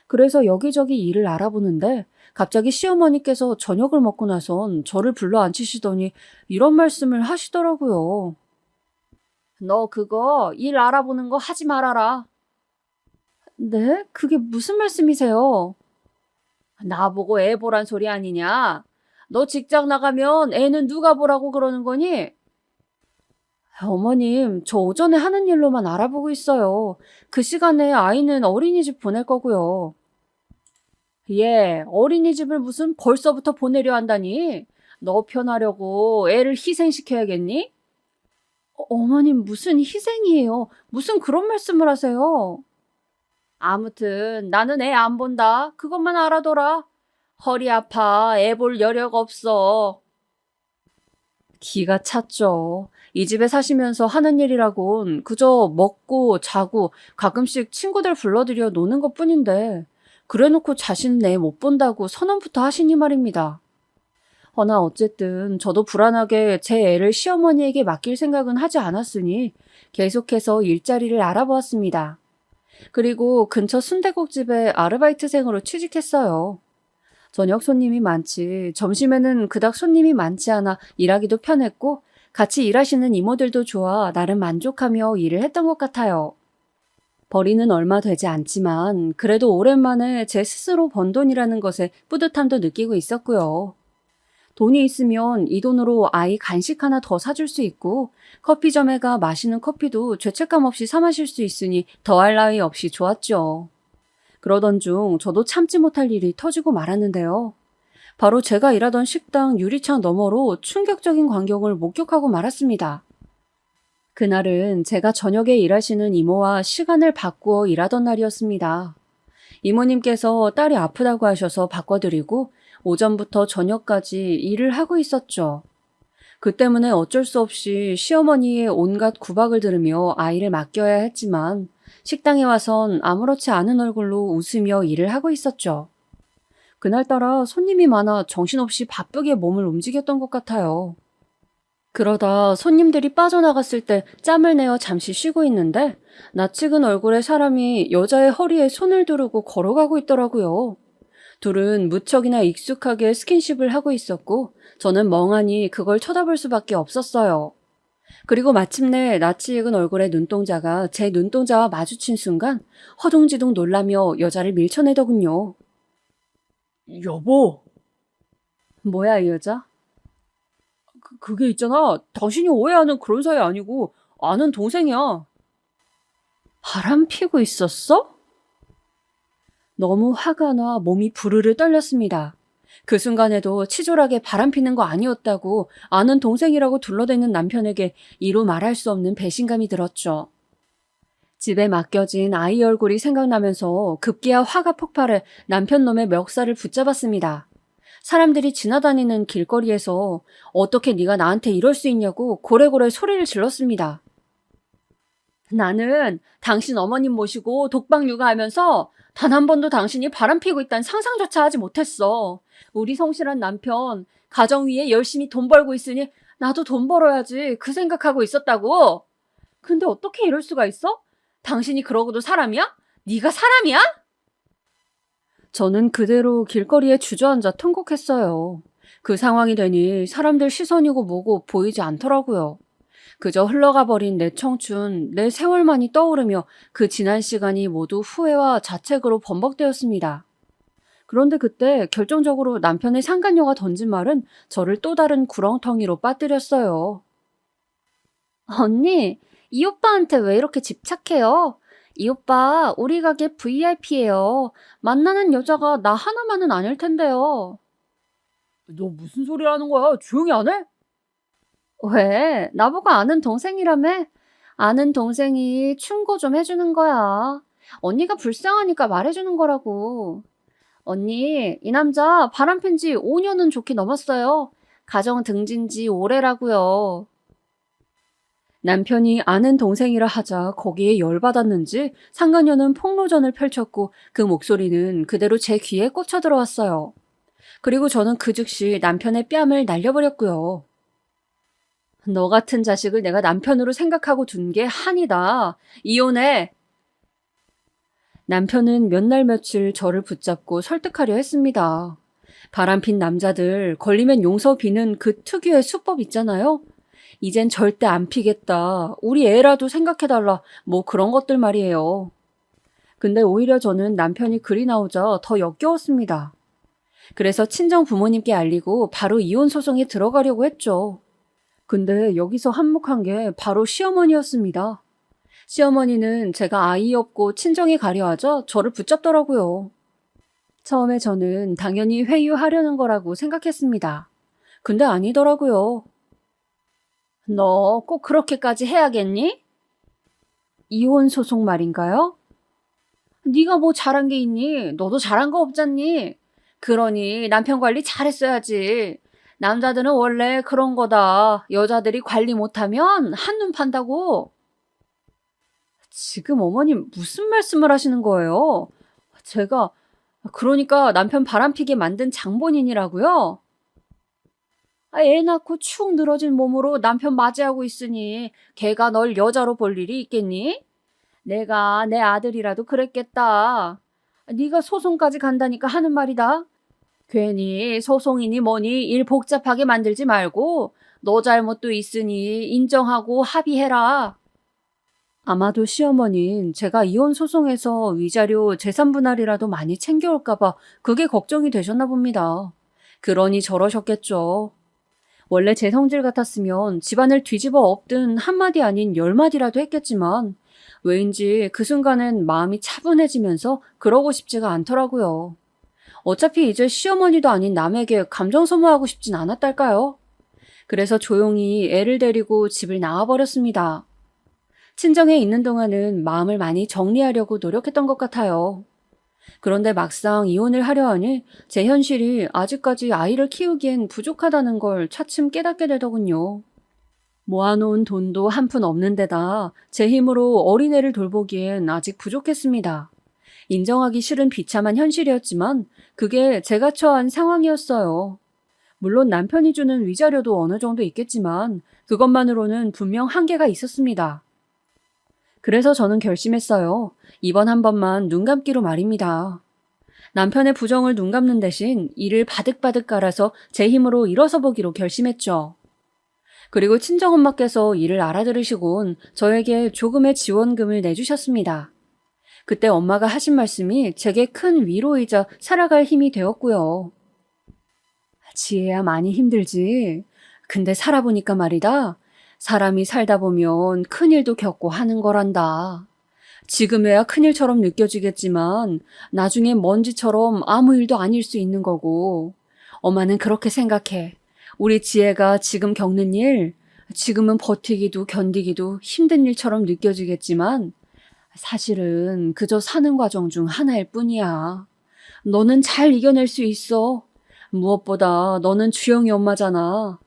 그래서 여기저기 일을 알아보는데 갑자기 시어머니께서 저녁을 먹고 나선 저를 불러 앉히시더니 이런 말씀을 하시더라고요. 너 그거 일 알아보는 거 하지 말아라. 네? 그게 무슨 말씀이세요? 나보고 애 보란 소리 아니냐? 너 직장 나가면 애는 누가 보라고 그러는 거니? 어머님, 저 오전에 하는 일로만 알아보고 있어요. 그 시간에 아이는 어린이집 보낼 거고요. 예, 어린이집을 무슨 벌써부터 보내려 한다니? 너 편하려고 애를 희생시켜야겠니? 어머님, 무슨 희생이에요? 무슨 그런 말씀을 하세요? 아무튼 나는 애 안 본다. 그것만 알아둬라. 허리 아파. 애 볼 여력 없어. 기가 찼죠. 이 집에 사시면서 하는 일이라곤 그저 먹고 자고 가끔씩 친구들 불러들여 노는 것뿐인데 그래놓고 자신은 애 못 본다고 선언부터 하시니 말입니다. 허나 어쨌든 저도 불안하게 제 애를 시어머니에게 맡길 생각은 하지 않았으니 계속해서 일자리를 알아보았습니다. 그리고 근처 순댓국집에 아르바이트생으로 취직했어요. 저녁 손님이 많지 점심에는 그닥 손님이 많지 않아 일하기도 편했고 같이 일하시는 이모들도 좋아 나름 만족하며 일을 했던 것 같아요. 벌이는 얼마 되지 않지만 그래도 오랜만에 제 스스로 번 돈이라는 것에 뿌듯함도 느끼고 있었고요. 돈이 있으면 이 돈으로 아이 간식 하나 더 사줄 수 있고 커피점에 가 마시는 커피도 죄책감 없이 사 마실 수 있으니 더할 나위 없이 좋았죠. 그러던 중 저도 참지 못할 일이 터지고 말았는데요. 바로 제가 일하던 식당 유리창 너머로 충격적인 광경을 목격하고 말았습니다. 그날은 제가 저녁에 일하시는 이모와 시간을 바꾸어 일하던 날이었습니다. 이모님께서 딸이 아프다고 하셔서 바꿔드리고 오전부터 저녁까지 일을 하고 있었죠. 그 때문에 어쩔 수 없이 시어머니의 온갖 구박을 들으며 아이를 맡겨야 했지만 식당에 와선 아무렇지 않은 얼굴로 웃으며 일을 하고 있었죠. 그날따라 손님이 많아 정신없이 바쁘게 몸을 움직였던 것 같아요. 그러다 손님들이 빠져나갔을 때 짬을 내어 잠시 쉬고 있는데 낯익은 얼굴의 사람이 여자의 허리에 손을 두르고 걸어가고 있더라고요. 둘은 무척이나 익숙하게 스킨십을 하고 있었고 저는 멍하니 그걸 쳐다볼 수밖에 없었어요. 그리고 마침내 낯이 익은 얼굴의 눈동자가 제 눈동자와 마주친 순간 허둥지둥 놀라며 여자를 밀쳐내더군요. 여보. 뭐야 이 여자? 그게 있잖아. 당신이 오해하는 그런 사이 아니고 아는 동생이야. 바람 피고 있었어? 너무 화가 나 몸이 부르르 떨렸습니다. 그 순간에도 치졸하게 바람 피는 거 아니었다고 아는 동생이라고 둘러대는 남편에게 이루 말할 수 없는 배신감이 들었죠. 집에 맡겨진 아이 얼굴이 생각나면서 급기야 화가 폭발해 남편 놈의 멱살을 붙잡았습니다. 사람들이 지나다니는 길거리에서 어떻게 네가 나한테 이럴 수 있냐고 고래고래 소리를 질렀습니다. 나는 당신 어머님 모시고 독방 육아하면서 단 한 번도 당신이 바람피고 있다는 상상조차 하지 못했어. 우리 성실한 남편, 가정 위에 열심히 돈 벌고 있으니 나도 돈 벌어야지 그 생각하고 있었다고. 근데 어떻게 이럴 수가 있어? 당신이 그러고도 사람이야? 네가 사람이야? 저는 그대로 길거리에 주저앉아 통곡했어요. 그 상황이 되니 사람들 시선이고 뭐고 보이지 않더라고요. 그저 흘러가 버린 내 청춘, 내 세월만이 떠오르며 그 지난 시간이 모두 후회와 자책으로 범벅되었습니다. 그런데 그때 결정적으로 남편의 상간녀가 던진 말은 저를 또 다른 구렁텅이로 빠뜨렸어요. 언니, 이 오빠한테 왜 이렇게 집착해요? 이 오빠 우리 가게 VIP예요. 만나는 여자가 나 하나만은 아닐 텐데요. 너 무슨 소리 하는 거야? 조용히 안 해? 왜? 나보고 아는 동생이라며? 아는 동생이 충고 좀 해주는 거야. 언니가 불쌍하니까 말해주는 거라고. 언니, 이 남자 바람핀 지 5년은 좋게 넘었어요. 가정 등진 지 오래라고요. 남편이 아는 동생이라 하자 거기에 열받았는지 상간녀는 폭로전을 펼쳤고 그 목소리는 그대로 제 귀에 꽂혀 들어왔어요. 그리고 저는 그 즉시 남편의 뺨을 날려버렸고요. 너 같은 자식을 내가 남편으로 생각하고 둔 게 한이다. 이혼해. 남편은 몇 날 며칠 저를 붙잡고 설득하려 했습니다. 바람핀 남자들 걸리면 용서 비는 그 특유의 수법 있잖아요. 이젠 절대 안 피겠다. 우리 애라도 생각해달라. 뭐 그런 것들 말이에요. 근데 오히려 저는 남편이 글이 나오자 더 역겨웠습니다. 그래서 친정 부모님께 알리고 바로 이혼 소송에 들어가려고 했죠. 근데 여기서 한몫한 게 바로 시어머니였습니다. 시어머니는 제가 아이 없고 친정에 가려 하자 저를 붙잡더라고요. 처음에 저는 당연히 회유하려는 거라고 생각했습니다. 근데 아니더라고요. 너 꼭 그렇게까지 해야겠니? 이혼 소송 말인가요? 네가 뭐 잘한 게 있니? 너도 잘한 거 없잖니? 그러니 남편 관리 잘했어야지. 남자들은 원래 그런 거다. 여자들이 관리 못하면 한눈 판다고. 지금 어머님 무슨 말씀을 하시는 거예요? 제가 그러니까 남편 바람피게 만든 장본인이라고요? 애 낳고 축 늘어진 몸으로 남편 맞이하고 있으니 걔가 널 여자로 볼 일이 있겠니? 내가 내 아들이라도 그랬겠다. 네가 소송까지 간다니까 하는 말이다. 괜히 소송이니 뭐니 일 복잡하게 만들지 말고 너 잘못도 있으니 인정하고 합의해라. 아마도 시어머니는 제가 이혼 소송에서 위자료 재산 분할이라도 많이 챙겨올까봐 그게 걱정이 되셨나 봅니다. 그러니 저러셨겠죠. 원래 제 성질 같았으면 집안을 뒤집어 엎든 한마디 아닌 10마디라도 했겠지만 왜인지 그 순간엔 마음이 차분해지면서 그러고 싶지가 않더라고요. 어차피 이제 시어머니도 아닌 남에게 감정 소모하고 싶진 않았달까요? 그래서 조용히 애를 데리고 집을 나와버렸습니다. 친정에 있는 동안은 마음을 많이 정리하려고 노력했던 것 같아요. 그런데 막상 이혼을 하려 하니 제 현실이 아직까지 아이를 키우기엔 부족하다는 걸 차츰 깨닫게 되더군요. 모아놓은 돈도 한 푼 없는 데다 제 힘으로 어린애를 돌보기엔 아직 부족했습니다. 인정하기 싫은 비참한 현실이었지만 그게 제가 처한 상황이었어요. 물론 남편이 주는 위자료도 어느 정도 있겠지만 그것만으로는 분명 한계가 있었습니다. 그래서 저는 결심했어요. 이번 한 번만 눈 감기로 말입니다. 남편의 부정을 눈 감는 대신 이를 바득바득 깔아서 제 힘으로 일어서 보기로 결심했죠. 그리고 친정엄마께서 이를 알아들으시곤 저에게 조금의 지원금을 내주셨습니다. 그때 엄마가 하신 말씀이 제게 큰 위로이자 살아갈 힘이 되었고요. 지혜야 많이 힘들지. 근데 살아보니까 말이다. 사람이 살다 보면 큰일도 겪고 하는 거란다. 지금에야 큰일처럼 느껴지겠지만 나중에 먼지처럼 아무 일도 아닐 수 있는 거고. 엄마는 그렇게 생각해. 우리 지혜가 지금 겪는 일, 지금은 버티기도 견디기도 힘든 일처럼 느껴지겠지만 사실은 그저 사는 과정 중 하나일 뿐이야. 너는 잘 이겨낼 수 있어. 무엇보다 너는 주영이 엄마잖아.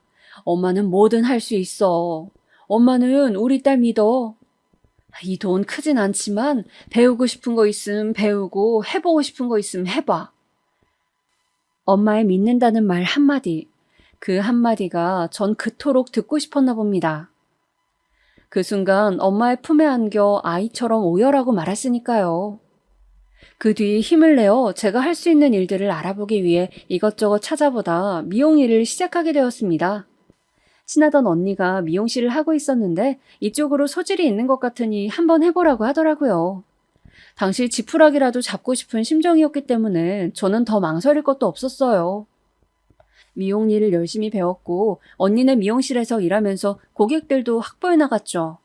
엄마는 뭐든 할 수 있어. 엄마는 우리 딸 믿어. 이 돈 크진 않지만 배우고 싶은 거 있음 배우고 해보고 싶은 거 있음 해봐. 엄마의 믿는다는 말 한마디. 그 한마디가 전 그토록 듣고 싶었나 봅니다. 그 순간 엄마의 품에 안겨 아이처럼 오열하고 말았으니까요. 그 뒤 힘을 내어 제가 할 수 있는 일들을 알아보기 위해 이것저것 찾아보다 미용 일을 시작하게 되었습니다. 친하던 언니가 미용실을 하고 있었는데 이쪽으로 소질이 있는 것 같으니 한번 해보라고 하더라고요. 당시 지푸라기라도 잡고 싶은 심정이었기 때문에 저는 더 망설일 것도 없었어요. 미용 일을 열심히 배웠고 언니네 미용실에서 일하면서 고객들도 확보해 나갔죠.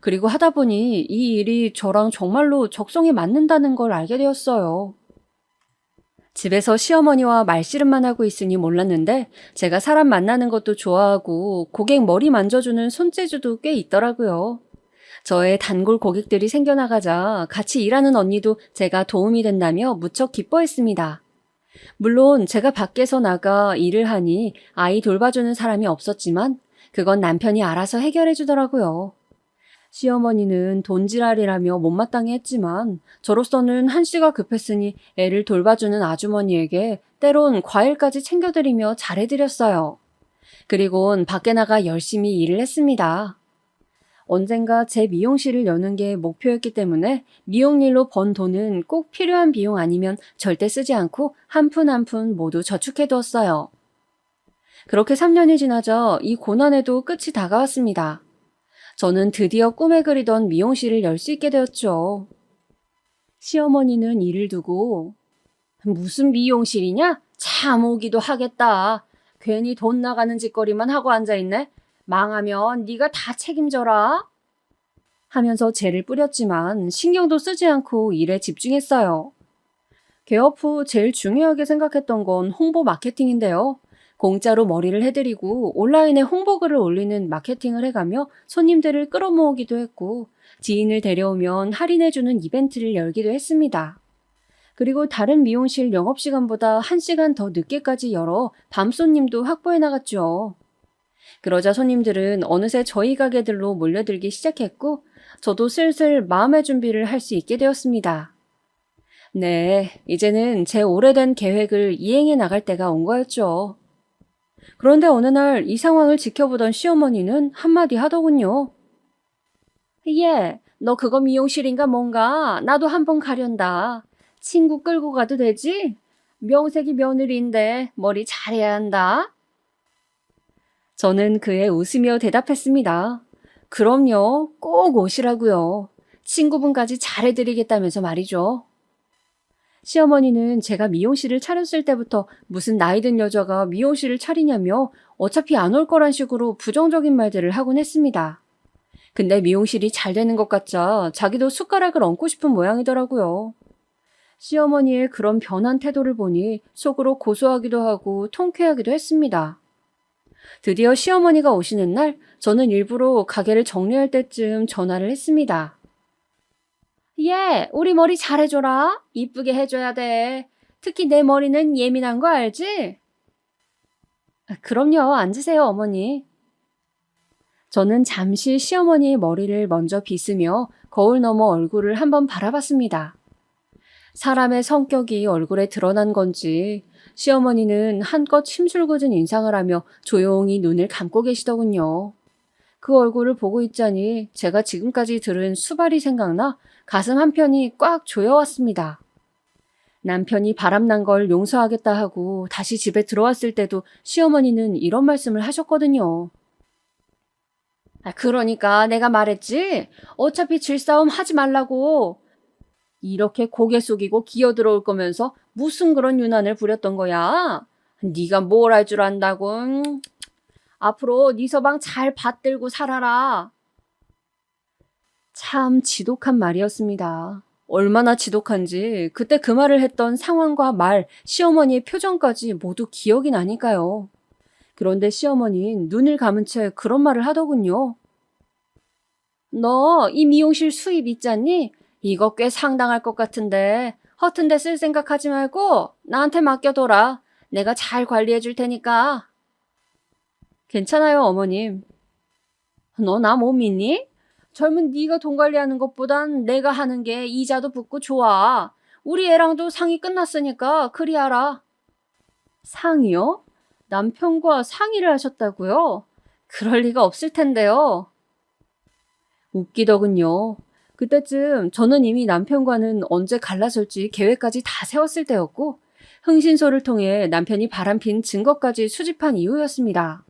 그리고 하다 보니 이 일이 저랑 정말로 적성에 맞는다는 걸 알게 되었어요. 집에서 시어머니와 말씨름만 하고 있으니 몰랐는데 제가 사람 만나는 것도 좋아하고 고객 머리 만져주는 손재주도 꽤 있더라고요. 저의 단골 고객들이 생겨나가자 같이 일하는 언니도 제가 도움이 된다며 무척 기뻐했습니다. 물론 제가 밖에서 나가 일을 하니 아이 돌봐주는 사람이 없었지만 그건 남편이 알아서 해결해 주더라고요. 시어머니는 돈지랄이라며 못마땅해 했지만 저로서는 한시가 급했으니 애를 돌봐주는 아주머니에게 때론 과일까지 챙겨드리며 잘해드렸어요. 그리곤 밖에 나가 열심히 일을 했습니다. 언젠가 제 미용실을 여는 게 목표였기 때문에 미용일로 번 돈은 꼭 필요한 비용 아니면 절대 쓰지 않고 한 푼 한 푼 모두 저축해두었어요. 그렇게 3년이 지나자 이 고난에도 끝이 다가왔습니다. 저는 드디어 꿈에 그리던 미용실을 열 수 있게 되었죠. 시어머니는 일을 두고 무슨 미용실이냐? 참 오기도 하겠다. 괜히 돈 나가는 짓거리만 하고 앉아있네. 망하면 네가 다 책임져라. 하면서 재를 뿌렸지만 신경도 쓰지 않고 일에 집중했어요. 개업 후 제일 중요하게 생각했던 건 홍보 마케팅인데요. 공짜로 머리를 해드리고 온라인에 홍보글을 올리는 마케팅을 해가며 손님들을 끌어모으기도 했고 지인을 데려오면 할인해주는 이벤트를 열기도 했습니다. 그리고 다른 미용실 영업시간보다 1시간 더 늦게까지 열어 밤 손님도 확보해 나갔죠. 그러자 손님들은 어느새 저희 가게들로 몰려들기 시작했고 저도 슬슬 마음의 준비를 할 수 있게 되었습니다. 네, 이제는 제 오래된 계획을 이행해 나갈 때가 온 거였죠. 그런데 어느 날 이 상황을 지켜보던 시어머니는 한마디 하더군요. 예, 너 그거 미용실인가 뭔가 나도 한번 가련다. 친구 끌고 가도 되지? 명색이 며느리인데 머리 잘해야 한다. 저는 그에 웃으며 대답했습니다. 그럼요, 꼭 오시라고요. 친구분까지 잘해드리겠다면서 말이죠. 시어머니는 제가 미용실을 차렸을 때부터 무슨 나이든 여자가 미용실을 차리냐며 어차피 안 올 거란 식으로 부정적인 말들을 하곤 했습니다. 근데 미용실이 잘 되는 것 같자 자기도 숟가락을 얹고 싶은 모양이더라고요. 시어머니의 그런 변한 태도를 보니 속으로 고소하기도 하고 통쾌하기도 했습니다. 드디어 시어머니가 오시는 날 저는 일부러 가게를 정리할 때쯤 전화를 했습니다. 예, 우리 머리 잘해줘라. 이쁘게 해줘야 돼. 특히 내 머리는 예민한 거 알지? 그럼요, 앉으세요, 어머니. 저는 잠시 시어머니의 머리를 먼저 빗으며 거울 너머 얼굴을 한번 바라봤습니다. 사람의 성격이 얼굴에 드러난 건지 시어머니는 한껏 힘줄궂은 인상을 하며 조용히 눈을 감고 계시더군요. 그 얼굴을 보고 있자니 제가 지금까지 들은 수발이 생각나 가슴 한편이 꽉 조여왔습니다. 남편이 바람난 걸 용서하겠다 하고 다시 집에 들어왔을 때도 시어머니는 이런 말씀을 하셨거든요. 그러니까 내가 말했지. 어차피 질싸움 하지 말라고. 이렇게 고개 숙이고 기어들어올 거면서 무슨 그런 유난을 부렸던 거야? 네가 뭘 할 줄 안다고. 앞으로 네 서방 잘 받들고 살아라. 참 지독한 말이었습니다. 얼마나 지독한지 그때 그 말을 했던 상황과 말, 시어머니의 표정까지 모두 기억이 나니까요. 그런데 시어머니는 눈을 감은 채 그런 말을 하더군요. 너 이 미용실 수입 있잖니? 이거 꽤 상당할 것 같은데 허튼 데 쓸 생각하지 말고 나한테 맡겨둬라. 내가 잘 관리해 줄 테니까. 괜찮아요, 어머님. 너 나 못 믿니? 젊은 네가 돈 관리하는 것보단 내가 하는 게 이자도 붙고 좋아. 우리 애랑도 상의 끝났으니까 그리 하라. 상의요? 남편과 상의를 하셨다고요? 그럴 리가 없을 텐데요. 웃기더군요. 그때쯤 저는 이미 남편과는 언제 갈라설지 계획까지 다 세웠을 때였고 흥신소를 통해 남편이 바람핀 증거까지 수집한 이후였습니다.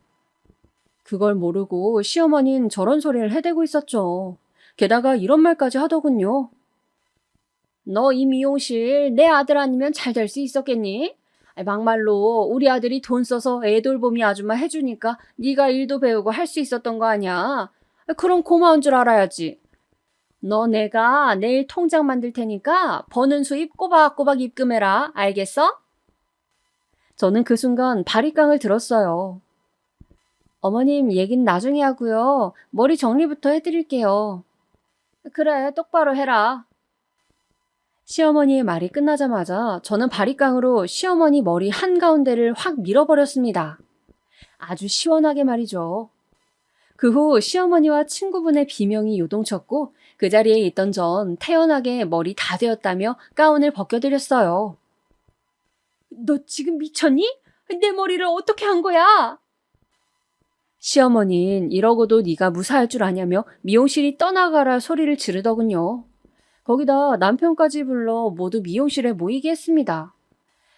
그걸 모르고 시어머니는 저런 소리를 해대고 있었죠. 게다가 이런 말까지 하더군요. 너 이 미용실 내 아들 아니면 잘 될 수 있었겠니? 막말로 우리 아들이 돈 써서 애돌보미 아줌마 해주니까 네가 일도 배우고 할 수 있었던 거 아니야. 그럼 고마운 줄 알아야지. 너 내가 내일 통장 만들 테니까 버는 수입 꼬박꼬박 입금해라. 알겠어? 저는 그 순간 바리깡을 들었어요. 어머님 얘긴 나중에 하고요. 머리 정리부터 해드릴게요. 그래, 똑바로 해라. 시어머니의 말이 끝나자마자 저는 바리깡으로 시어머니 머리 한가운데를 확 밀어버렸습니다. 아주 시원하게 말이죠. 그 후 시어머니와 친구분의 비명이 요동쳤고 그 자리에 있던 전 태연하게 머리 다 되었다며 가운을 벗겨드렸어요. 너 지금 미쳤니? 내 머리를 어떻게 한 거야? 시어머니는 이러고도 네가 무사할 줄 아냐며 미용실이 떠나가라 소리를 지르더군요. 거기다 남편까지 불러 모두 미용실에 모이게 했습니다.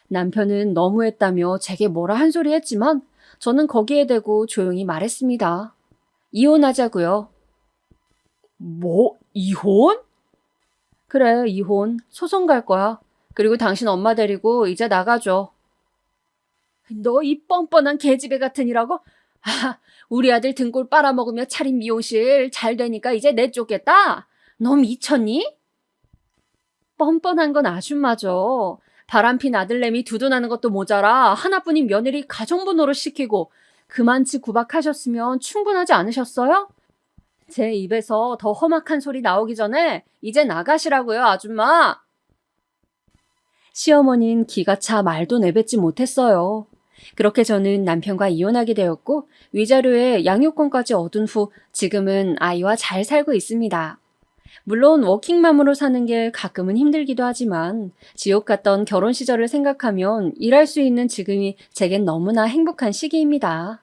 남편은 너무했다며 제게 뭐라 한 소리 했지만 저는 거기에 대고 조용히 말했습니다. 이혼하자고요. 뭐? 이혼? 그래, 이혼. 소송 갈 거야. 그리고 당신 엄마 데리고 이제 나가줘. 너 이 뻔뻔한 계집애 같으니라고? 우리 아들 등골 빨아먹으며 차린 미용실 잘 되니까 이제 내쫓겠다? 너 미쳤니? 뻔뻔한 건 아줌마죠. 바람핀 아들내미 두둔하는 것도 모자라 하나뿐인 며느리 가정부 노릇 시키고 그만치 구박하셨으면 충분하지 않으셨어요? 제 입에서 더 험악한 소리 나오기 전에 이제 나가시라고요, 아줌마. 시어머니는 기가 차 말도 내뱉지 못했어요. 그렇게 저는 남편과 이혼하게 되었고 위자료에 양육권까지 얻은 후 지금은 아이와 잘 살고 있습니다. 물론 워킹맘으로 사는 게 가끔은 힘들기도 하지만 지옥 같던 결혼 시절을 생각하면 일할 수 있는 지금이 제겐 너무나 행복한 시기입니다.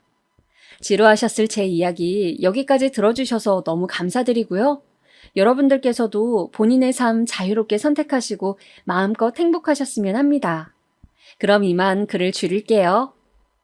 지루하셨을 제 이야기 여기까지 들어주셔서 너무 감사드리고요. 여러분들께서도 본인의 삶 자유롭게 선택하시고 마음껏 행복하셨으면 합니다. 그럼 이만 글을 줄일게요.